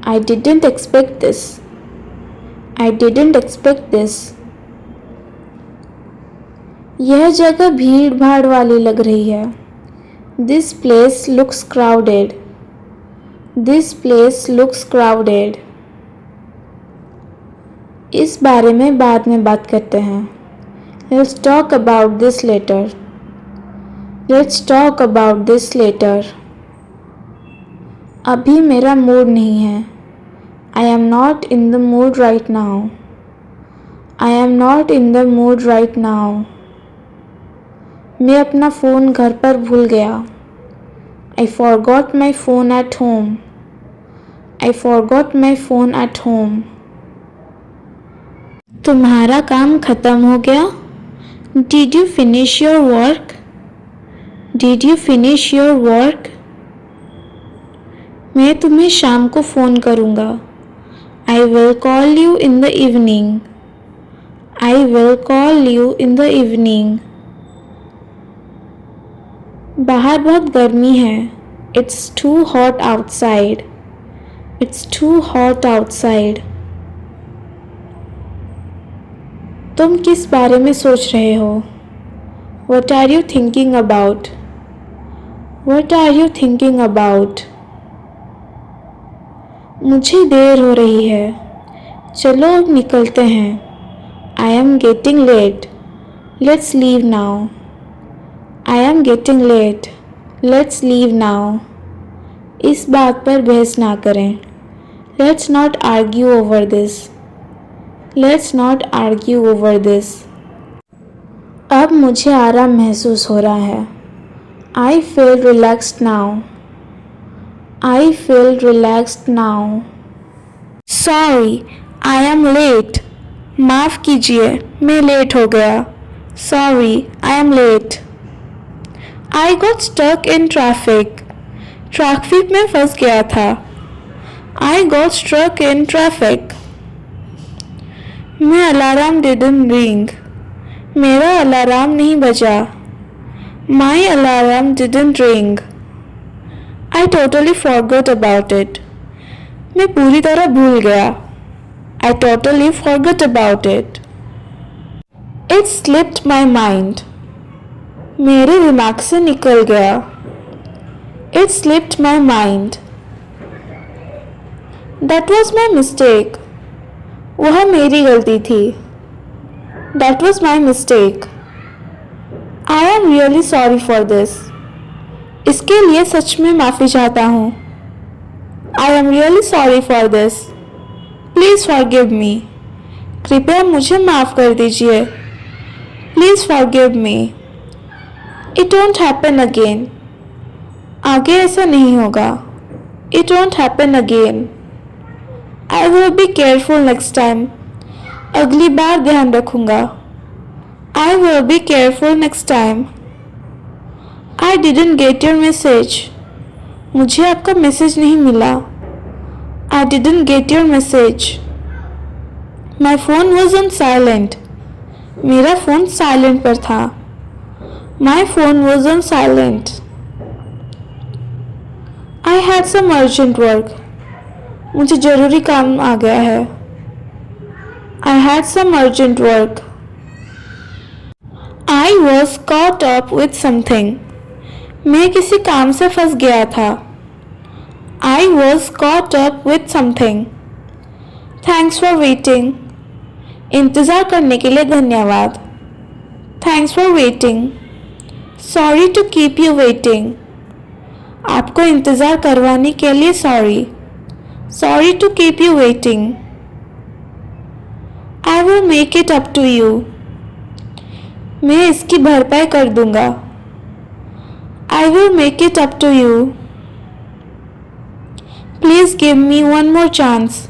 I didn't expect this. I didn't expect this. यह जगह भीड़ भाड़ वाली लग रही है. This place looks crowded. This place looks crowded. इस बारे में बाद में बात करते हैं. Let's talk about this later. Let's talk about this later. अभी मेरा मूड नहीं है. I am not in the mood right now. I am not in the mood right now. मैं अपना फ़ोन घर पर भूल गया. I forgot my phone at home. I forgot my phone at home. तुम्हारा काम ख़त्म हो गया? Did you finish your work? Did you finish your work? मैं तुम्हें शाम को फ़ोन करूँगा. I will call you in the evening. I will call you in the evening. बाहर बहुत गर्मी है. It's too hot outside. It's too hot outside. तुम किस बारे में सोच रहे हो? What are you thinking about? What are you thinking about? मुझे देर हो रही है. चलो अब निकलते हैं. I am getting late. Let's leave now. I am getting late. Let's leave now. इस बात पर बहस ना करें. Let's not argue over this. Let's not argue over this. अब मुझे आराम महसूस हो रहा है. I feel relaxed now. I feel relaxed now. Sorry, I am late. माफ़ कीजिए, मैं लेट हो गया. Sorry, I am late. I got stuck in traffic. Traffic में फंस गया था. I got stuck in traffic. My alarm didn't ring. मेरा अलार्म नहीं बजा. My alarm didn't ring. I totally forgot about it. मैं पूरी तरह भूल गया. I totally forgot about it. It slipped my mind. मेरे दिमाग से निकल गया. It slipped my mind. That was my mistake. वह मेरी गलती थी. That was my mistake. I am really sorry for this. इसके लिए सच में माफ़ी चाहता हूँ. I am really sorry for this. Please forgive me. कृपया मुझे माफ़ कर दीजिए. Please forgive me. It won't happen again. आगे ऐसा नहीं होगा. It won't happen again. I will be careful next time. अगली बार ध्यान रखूँगा. I will be careful next time. I didn't get your message. मुझे आपका मैसेज नहीं मिला. I didn't get your message. My phone was on silent. मेरा phone silent पर था. My phone was on silent. I had some urgent work. मुझे ज़रूरी काम आ गया है. I had some urgent work. I was caught up with something. मैं किसी काम से फंस गया था. I was caught up with something. Thanks for waiting. इंतज़ार करने के लिए धन्यवाद. Thanks for waiting. Sorry to keep you waiting. आपको इंतज़ार करवाने के लिए sorry. Sorry to keep you waiting. I will make it up to you. मैं इसकी भरपाई कर दूंगा. I will make it up to you. Please give me one more chance.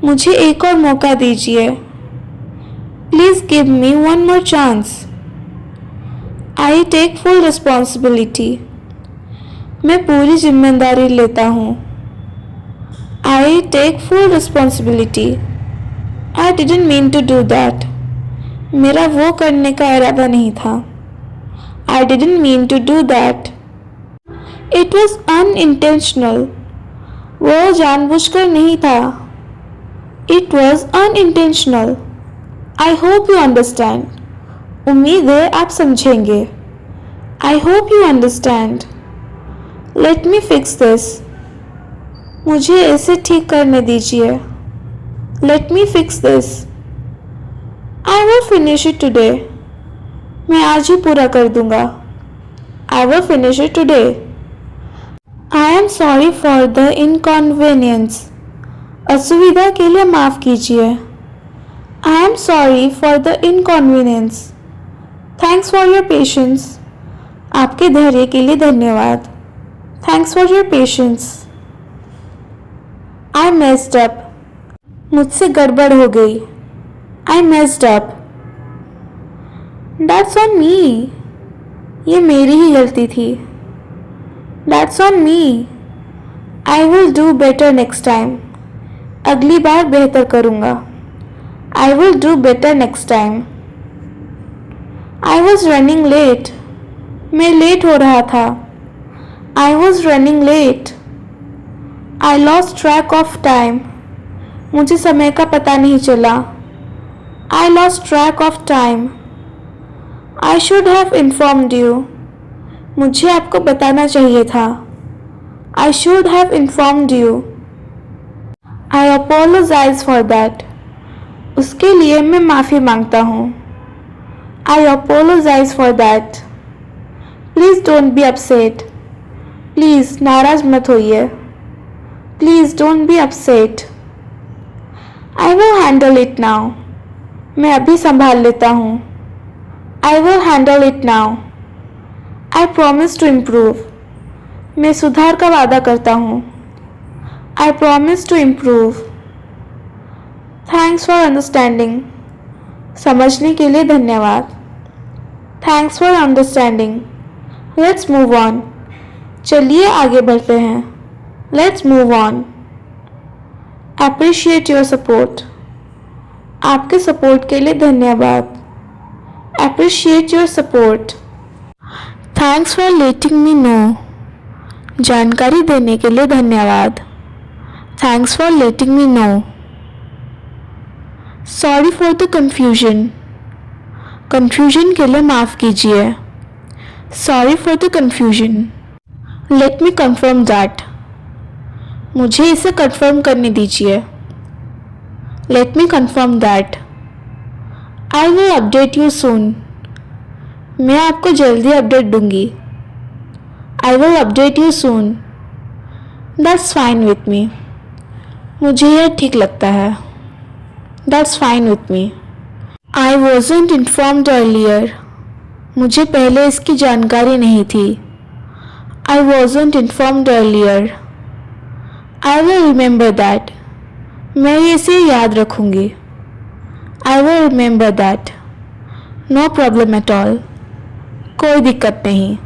मुझे एक और मौका दीजिए. Please give me one more chance. I take full responsibility. मैं पूरी जिम्मेदारी लेता हूँ. I take full responsibility. I didn't mean to do that. मेरा वो करने का इरादा नहीं था. I didn't mean to do that. It was unintentional. वो जानबूझकर नहीं था. It was unintentional. I hope you understand. उम्मीद है आप समझेंगे. I hope you understand. Let me fix this. मुझे इसे ठीक करने दीजिए. Let me fix this. I will finish it today. मैं आज ही पूरा कर दूंगा. I will finish it today. I am sorry for the inconvenience. असुविधा के लिए माफ़ कीजिए. I am sorry for the inconvenience. Thanks for your patience. आपके धैर्य के लिए धन्यवाद. Thanks for your patience. I messed up. मुझसे गड़बड़ हो गई. I messed up. That's on me. ये मेरी ही गलती थी. That's on me. I will do better next time. अगली बार बेहतर करूँगा. I will do better next time. I was running late. मैं लेट हो रहा था. I was running late. I lost track of time. मुझे समय का पता नहीं चला. I lost track of time. I should have informed you. मुझे आपको बताना चाहिए था. I should have informed you. I apologize for that. उसके लिए मैं माफ़ी मांगता हूँ. I apologize for that. Please don't be upset. Please नाराज़ मत होइए. Please don't be upset. I will handle it now. मैं अभी संभाल लेता हूँ. I will handle it now. I promise to improve. मैं सुधार का वादा करता हूँ. I promise to improve. Thanks for understanding. समझने के लिए धन्यवाद. Thanks for understanding. Let's move on. चलिए आगे बढ़ते हैं. Let's move on. Appreciate your support. आपके सपोर्ट के लिए धन्यवाद. Appreciate your support. Thanks for letting me know. जानकारी देने के लिए धन्यवाद. Thanks for letting me know. Sorry for the confusion. Confusion के लिए माफ़ कीजिए. Sorry for the confusion. Let me confirm that. मुझे इसे कंफर्म करने दीजिए. Let me confirm that. I will update you soon. मैं आपको जल्दी अपडेट दूंगी. I will update you soon. That's fine with me. मुझे यह ठीक लगता है. That's fine with me. I wasn't informed earlier. मुझे पहले इसकी जानकारी नहीं थी. I wasn't informed earlier. I will remember that. मैं इसे याद रखूँगी. I will remember that. No problem at all. कोई दिक्कत नहीं.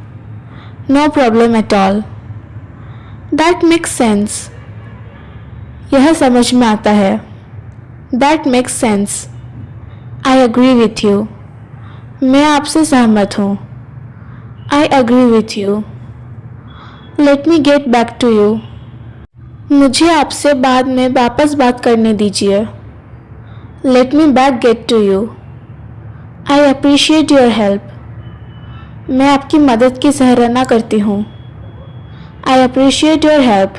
No problem at all. That makes sense. यह समझ में आता है. That makes sense. I agree with you. मैं आपसे सहमत हूँ. I agree with you. Let me get back to you. मुझे आपसे बाद में वापस बात करने दीजिए. Let me back get to you. I appreciate your help. मैं आपकी मदद की सराहना करती हूँ. I appreciate your help.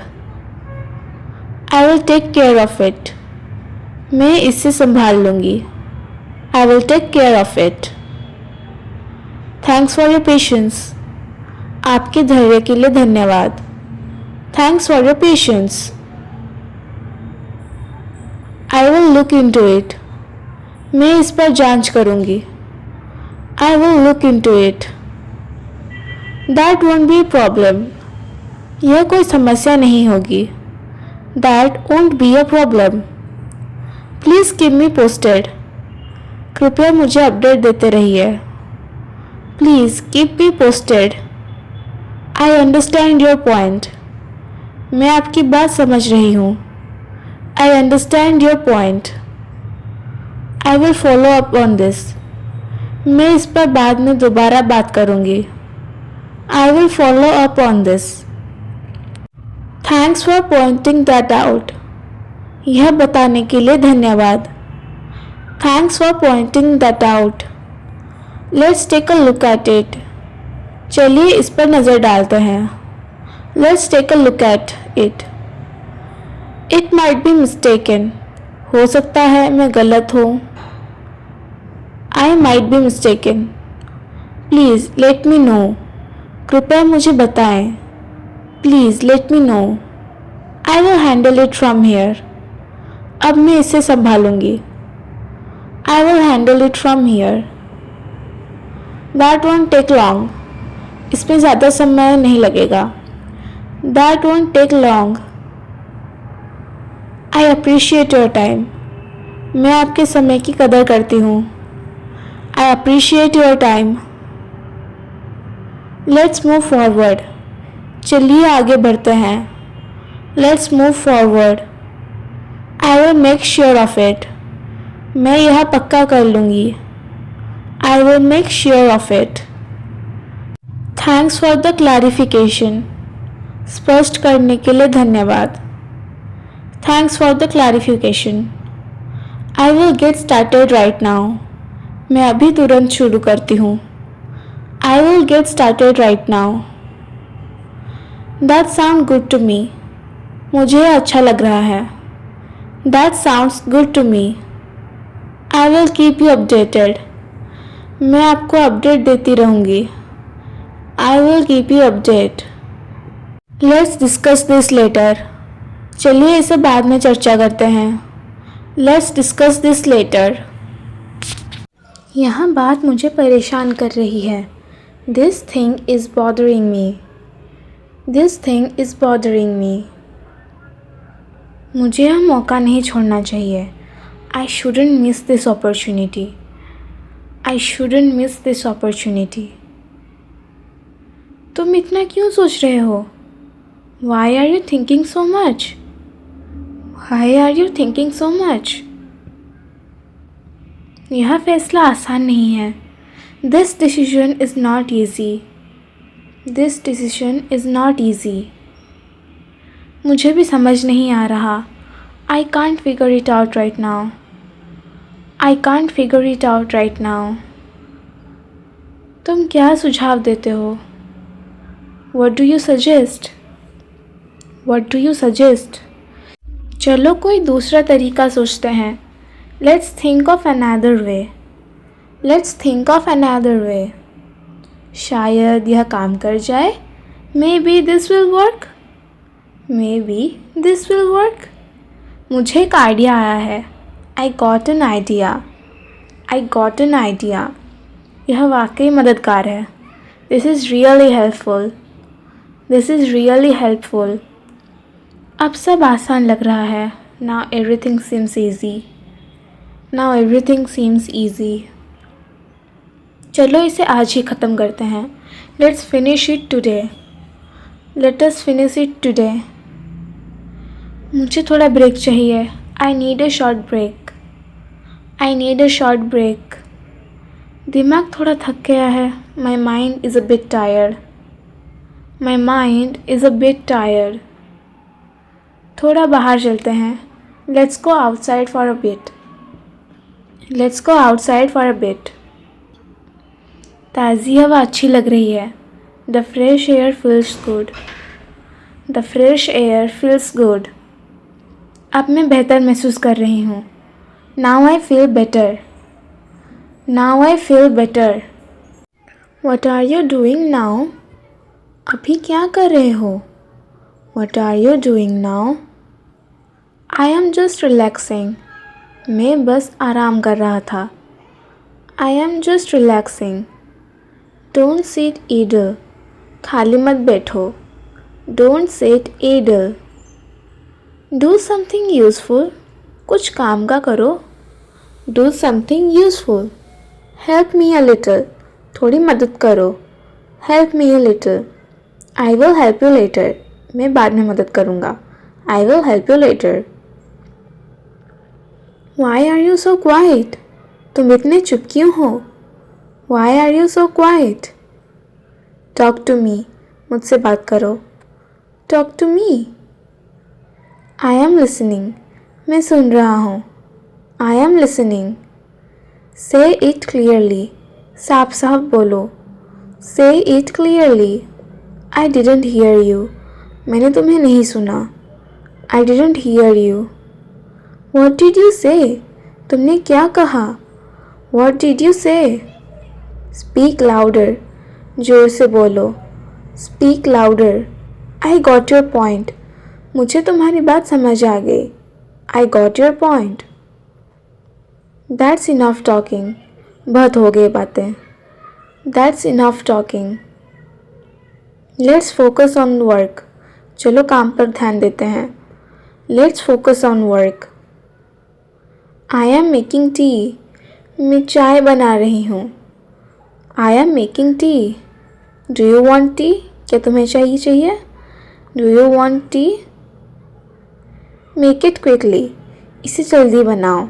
I will take care of it. मैं इससे संभाल लूँगी. I will take care of it. Thanks for your patience. आपके धैर्य के लिए धन्यवाद. Thanks for your patience. I will look into it. मैं इस पर जांच करूँगी. I will look into it. That won't be a problem. यह कोई समस्या नहीं होगी. That won't be a problem. Please keep me posted. कृपया मुझे अपडेट देते रहिए. Please keep me posted. I understand your point. मैं आपकी बात समझ रही हूँ. I understand your point. I will follow up on this. मैं इस पर बाद में दोबारा बात करूँगी. I will follow up on this. Thanks for pointing that out. यह बताने के लिए धन्यवाद. Thanks for pointing that out. Let's take a look at it. चलिए इस पर नज़र डालते हैं. Let's take a look at it. It might be mistaken. हो सकता है मैं गलत हूँ. I might be mistaken. Please let me know. कृपया मुझे बताएं. Please let me know. I will handle it from here. अब मैं इसे संभालूंगी. I will handle it from here. That won't take long. इसमें ज़्यादा समय नहीं लगेगा. That won't take long. I appreciate your time. मैं आपके समय की कदर करती हूँ. I appreciate your time. Let's move forward. चलिए आगे बढ़ते हैं. Let's move forward. I will make sure of it. मैं यह पक्का कर लूँगी. I will make sure of it. Thanks for the clarification. स्पष्ट करने के लिए धन्यवाद. Thanks for the clarification. I will get started right now. मैं अभी तुरंत शुरू करती हूँ. I will get started right now. That sound good to me. मुझे अच्छा लग रहा है. That sounds good to me. I will keep you updated. मैं आपको अपडेट देती रहूँगी. I will keep you update. Let's discuss this later. चलिए इसे बाद में चर्चा करते हैं. Let's discuss this later. यह बात मुझे परेशान कर रही है. This thing is bothering me. This thing is bothering me. मुझे यह मौका नहीं छोड़ना चाहिए. I shouldn't miss this opportunity. I shouldn't miss this opportunity. तुम इतना क्यों सोच रहे हो? Why are you thinking so much? Why are you thinking so much? यह फैसला आसान नहीं है. This decision is not easy. This decision is not easy. मुझे भी समझ नहीं आ रहा. I can't figure it out right now. I can't figure it out right now. तुम क्या सुझाव देते हो? What do you suggest? What do you suggest? चलो कोई दूसरा तरीका सोचते हैं. Let's think of another way. Let's think of another way. शायद यह काम कर जाए. Maybe this will work. Maybe this will work. मुझे एक आइडिया आया है. I got an idea. I got an idea. यह वाकई मददगार है. This is really helpful. This is really helpful. अब सब आसान लग रहा है. Now everything seems easy. Now everything seems easy. चलो इसे आज ही ख़त्म करते हैं. Let's finish it today. Let us finish it today. मुझे थोड़ा ब्रेक चाहिए. I need a short break. I need a short break. दिमाग थोड़ा थक गया है. My mind is a bit tired. My mind is a bit tired. थोड़ा बाहर चलते हैं. Let's go outside for a bit. Let's go outside for a bit. ताज़ी हवा अच्छी लग रही है. The fresh air feels good. The fresh air feels good. अब मैं बेहतर महसूस कर रही हूँ. Now I feel better. Now I feel better. What are you doing now? अभी क्या कर रहे हो? What are you doing now? I am just relaxing. मैं बस आराम कर रहा था. I am just relaxing. Don't sit idle. खाली मत बैठो. Don't sit idle. Do something useful. कुछ काम का करो. Do something useful. Help me a little. थोड़ी मदद करो. Help me a little. I will help you later. मैं बाद में मदद करूँगा. I will help you later. Why are you so quiet? तुम इतने चुप क्यों हो? Why are you so quiet? Talk to me. मुझसे बात करो. Talk to me. I am listening. मैं सुन रहा हूँ. I am listening. Say it clearly. साफ साफ बोलो. Say it clearly. I didn't hear you. मैंने तुम्हें नहीं सुना. I didn't hear you. What did you say? तुमने क्या कहा? What did you say? Speak louder. जोर से बोलो. Speak louder. I got your point. मुझे तुम्हारी बात समझ आ गई. I got your point. That's enough talking. बहुत हो गई बातें. That's enough talking. Let's focus on work. चलो काम पर ध्यान देते हैं. Let's focus on work. I am making tea. मैं चाय बना रही हूँ. I am making tea. Do you want tea? क्या तुम्हें चाहिए? Do you want tea? Make it quickly. इसे जल्दी बनाओ.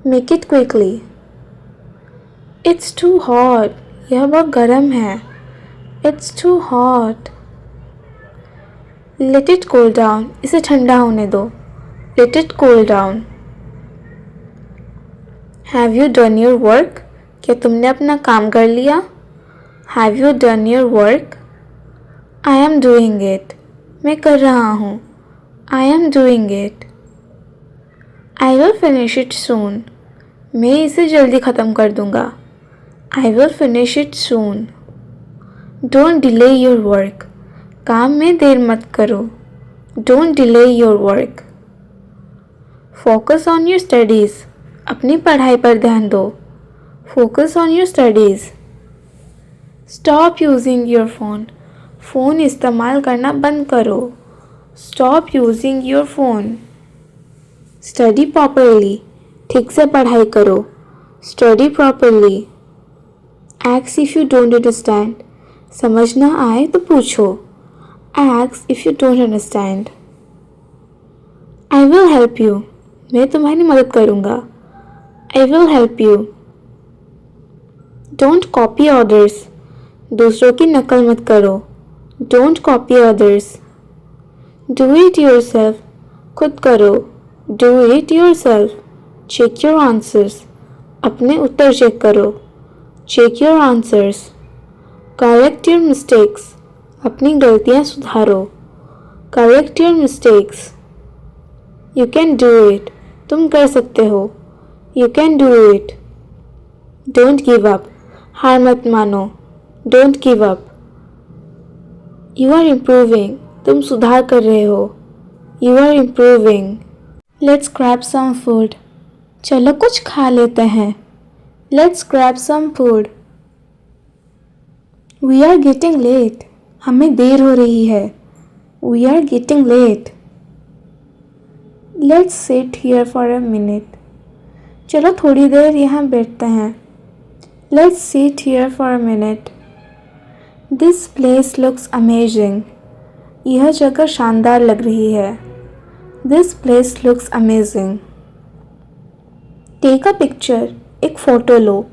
Make it quickly. It's too hot. यह बहुत गर्म है. It's too hot. Let it cool down. इसे ठंडा होने दो. Let it cool down. Have you done your work? क्या तुमने अपना काम कर लिया? Have you done your work? I am doing it. मैं कर रहा हूँ. I am doing it. I will finish it सून. मैं इसे जल्दी ख़त्म कर दूँगा. I will finish it soon. Don't delay your work. काम में देर मत करो. Don't delay your work. Focus on your studies. अपनी पढ़ाई पर ध्यान दो. Focus on your studies. Stop using your phone. Phone इस्तेमाल करना बंद करो. Stop using your phone. Study properly. ठीक से पढ़ाई करो. Study properly. X if you don't understand. समझ ना आए तो पूछो. X if you don't understand. I will help you. मैं तुम्हारी मदद करूँगा. I will help you. Don't copy others. दूसरों की नकल मत करो. Don't copy others. Do it yourself. खुद करो. Do it yourself. Check your answers. अपने उत्तर चेक करो. Check your answers. Correct your mistakes. अपनी गलतियाँ सुधारो. Correct your mistakes. You can do it. तुम कर सकते हो. You can do it. Don't give up. हार मत मानो. Don't give up. You are improving. तुम सुधार कर रहे हो. You are improving. Let's grab some food. चलो कुछ खा लेते हैं. Let's grab some food. We are getting late. हमें देर हो रही है. We are getting late. Let's sit here for a minute. चलो थोड़ी देर यहाँ बैठते हैं. Let's sit here for a minute. This place looks amazing. यह जगह शानदार लग रही है. This place looks amazing. Take a picture. एक photo low.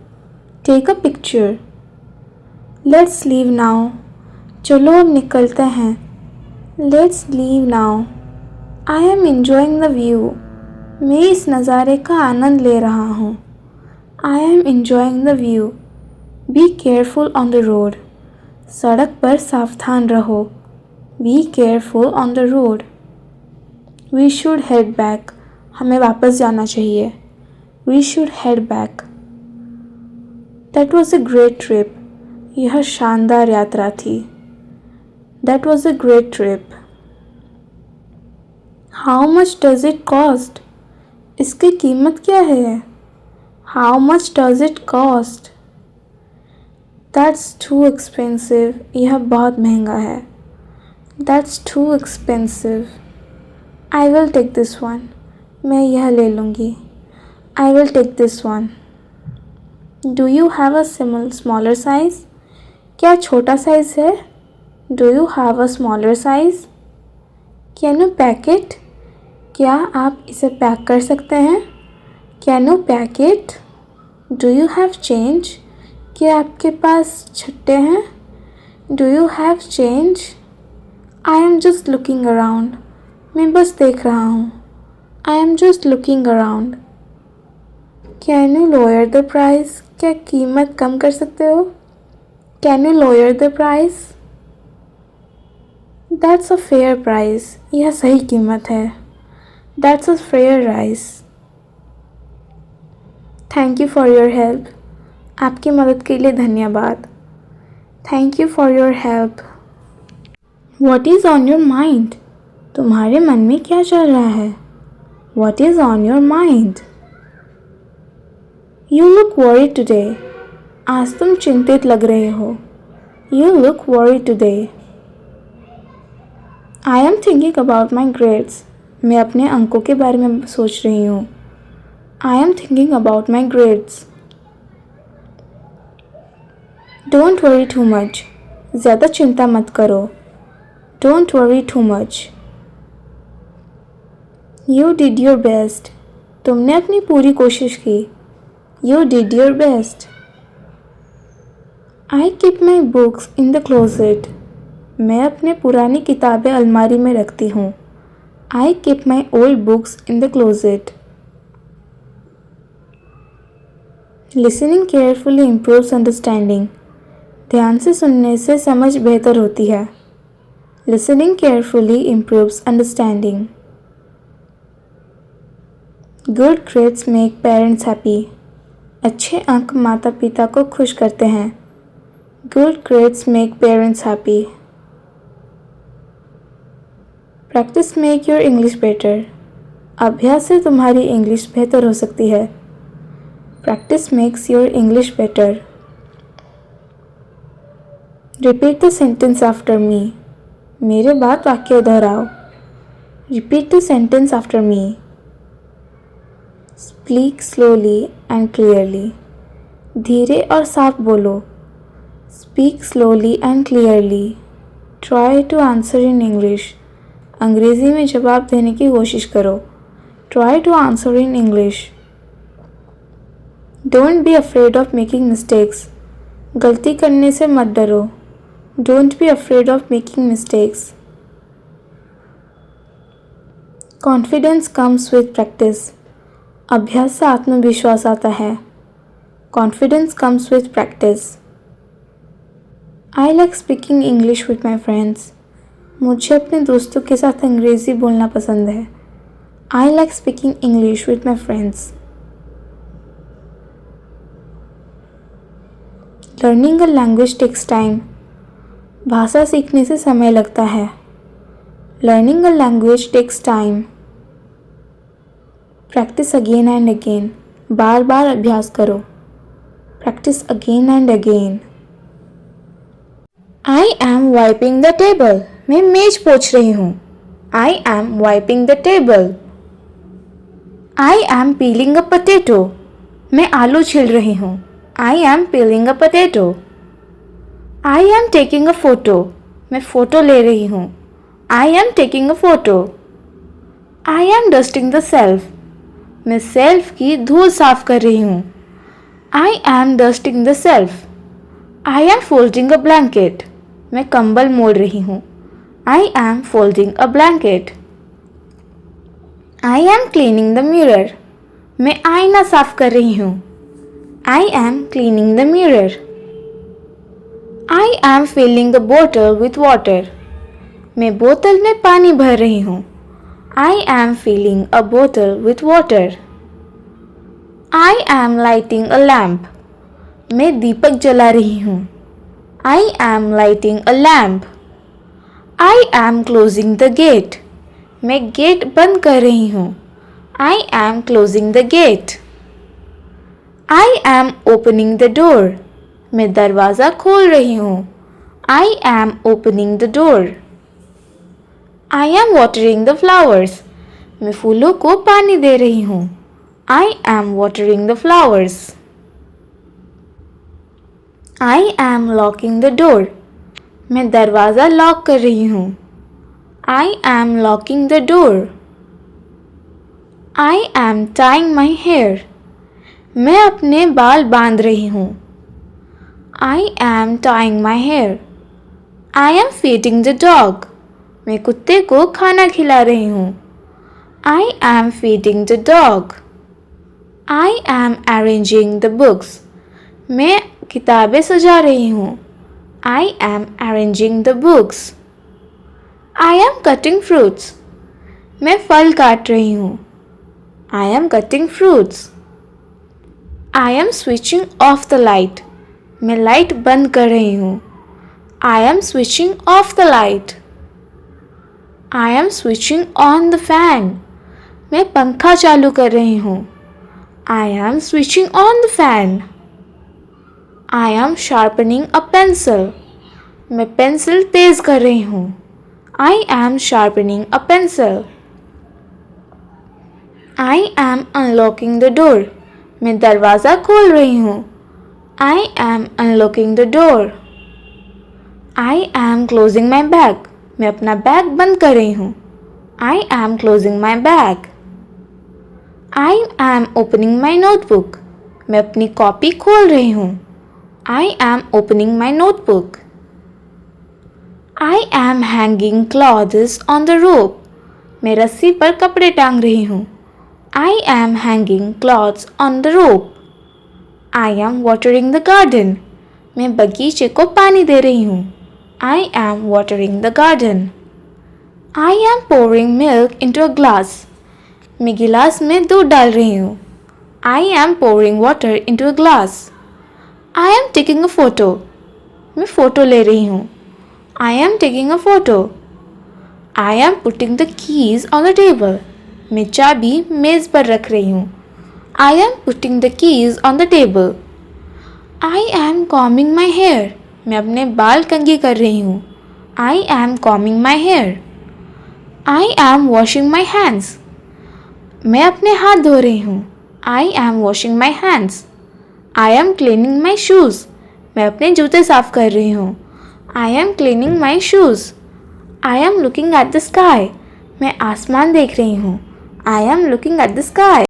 Take a picture. Let's leave now. चलो अब निकलते हैं. Let's leave now. I am enjoying the view. मैं इस नज़ारे का आनंद ले रहा हूँ. I am enjoying the view. Be careful on the road. सड़क पर सावधान रहो. Be careful on the road. We should head back. हमें वापस जाना चाहिए. We should head back. That was a great trip. यह शानदार यात्रा थी. That was a great trip. How much does it cost? इसकी कीमत क्या है? How much does it cost? That's too expensive. यह बहुत महंगा है. That's too expensive. I will take this one. मैं यह ले लूँगी. I will take this one. Do you have a smaller size? क्या छोटा साइज़ है? Do you have a smaller size? Can you pack it? क्या आप इसे पैक कर सकते हैं? Can you pack it? Do you have change? क्या आपके पास छट्टे हैं? Do you have change? I am just looking around. मैं बस देख रहा हूँ. I am just looking around. Can you lower the price? क्या कीमत कम कर सकते हो? Can you lower the price? That's a fair price. यह सही कीमत है. That's a fair price. Thank you for your help. आपकी मदद के लिए धन्यवाद. Thank you for your help. What is on your mind? तुम्हारे मन में क्या चल रहा है? What is on your mind? You look worried today. आज तुम चिंतित लग रहे हो. You look worried today. I am thinking about my grades. मैं अपने अंकों के बारे में सोच रही हूँ. I am thinking about my grades. Don't worry too much. ज़्यादा चिंता मत करो. Don't worry too much. You did your best. तुमने अपनी पूरी कोशिश की. You did your best. I keep my books in the closet. मैं अपने पुरानी किताबें अलमारी में रखती हूँ. I keep my old books in the closet. Listening carefully improves understanding. ध्यान से सुनने से समझ बेहतर होती है. Listening carefully improves understanding. Good grades make parents happy. अच्छे अंक माता पिता को खुश करते हैं. Good grades make parents happy. Practice make your English better. अभ्यास से तुम्हारी इंग्लिश बेहतर हो सकती है. Practice makes your English better. Repeat the sentence after me. मेरे बाद वाक्य दोहराओ. Repeat the sentence after me. Speak slowly and clearly. धीरे और साफ बोलो. Speak slowly and clearly. Try to answer in English. अंग्रेज़ी में जवाब देने की कोशिश करो. Try to answer in English. Don't be afraid of making mistakes. गलती करने से मत डरो. Don't be afraid of making mistakes. Confidence comes with practice. अभ्यास से आत्मविश्वास आता है. Confidence comes with practice. I like speaking English with my friends. मुझे अपने दोस्तों के साथ अंग्रेज़ी बोलना पसंद है. I like speaking English with my friends. Learning a language takes time. भाषा सीखने से समय लगता है. Learning a language takes time. Practice again and again. बार बार अभ्यास करो. Practice again and again. I am wiping the table. मैं मेज पोंछ रही हूँ. I am wiping the table. I am peeling a potato. मैं आलू छील रही हूँ. I am peeling a potato. I am taking a photo. मैं फ़ोटो ले रही हूँ. I am taking a photo. I am dusting the shelf. मैं सेल्फ की धूल साफ कर रही हूँ. I am dusting the shelf. I am folding a blanket. मैं कंबल मोड़ रही हूँ. I am folding a blanket. I am cleaning the mirror. मैं आईना साफ कर रही हूँ. I am cleaning the mirror. I am filling a bottle with water. मैं बोतल में पानी भर रही हूँ. I am filling a bottle with water. I am lighting a lamp. मैं दीपक जला रही हूँ. I am lighting a lamp. I am closing the gate. मैं गेट बंद कर रही हूँ. I am closing the gate. I am opening the door. मैं दरवाज़ा खोल रही हूँ. I am opening the door. I am watering the flowers. मैं फूलों को पानी दे रही हूँ. I am watering the flowers. I am locking the door. मैं दरवाज़ा लॉक कर रही हूँ. I am locking the door. I am tying my hair. मैं अपने बाल बांध रही हूँ. I am tying my hair. I am feeding the dog. मैं कुत्ते को खाना खिला रही हूँ. I am feeding the dog. I am arranging the books. मैं किताबें सजा रही हूँ. I am arranging the books. I am cutting fruits. मैं फल काट रही हूँ. I am cutting fruits. I am switching off the light. मैं लाइट बंद कर रही हूँ. I am switching off the light. I am switching on the fan. मैं पंखा चालू कर रही हूँ. I am switching on the fan. I am sharpening a pencil. मैं पेंसिल तेज कर रही हूँ. I am sharpening a pencil. I am unlocking the door. मैं दरवाज़ा खोल रही हूँ. I am unlocking the door. I am closing my bag. मैं अपना बैग बंद कर रही हूँ. I am closing my bag. I am opening my notebook. मैं अपनी कॉपी खोल रही हूँ. I am opening my notebook. I am hanging clothes on the rope. मैं रस्सी पर कपड़े टांग रही हूँ. I am hanging clothes on the rope. I am watering the garden. मैं बगीचे को पानी दे रही हूँ. I am watering the garden. I am pouring milk into a glass. मैं गिलास में दूध डाल रही हूँ. I am pouring water into a glass. I am taking a photo. मैं फ़ोटो ले रही हूँ. I am taking a photo. I am putting the keys on the table. मैं चाबी मेज़ पर रख रही हूँ. I am putting the keys on the table. I am combing my hair. मैं अपने बाल कंघी कर रही हूँ. I am combing my hair. I am washing my hands. मैं अपने हाथ धो रही हूँ. I am washing my hands. I am cleaning my shoes. मैं अपने जूते साफ कर रही हूँ. I am cleaning my shoes. I am looking at the sky. मैं आसमान देख रही हूँ. I am looking at the sky.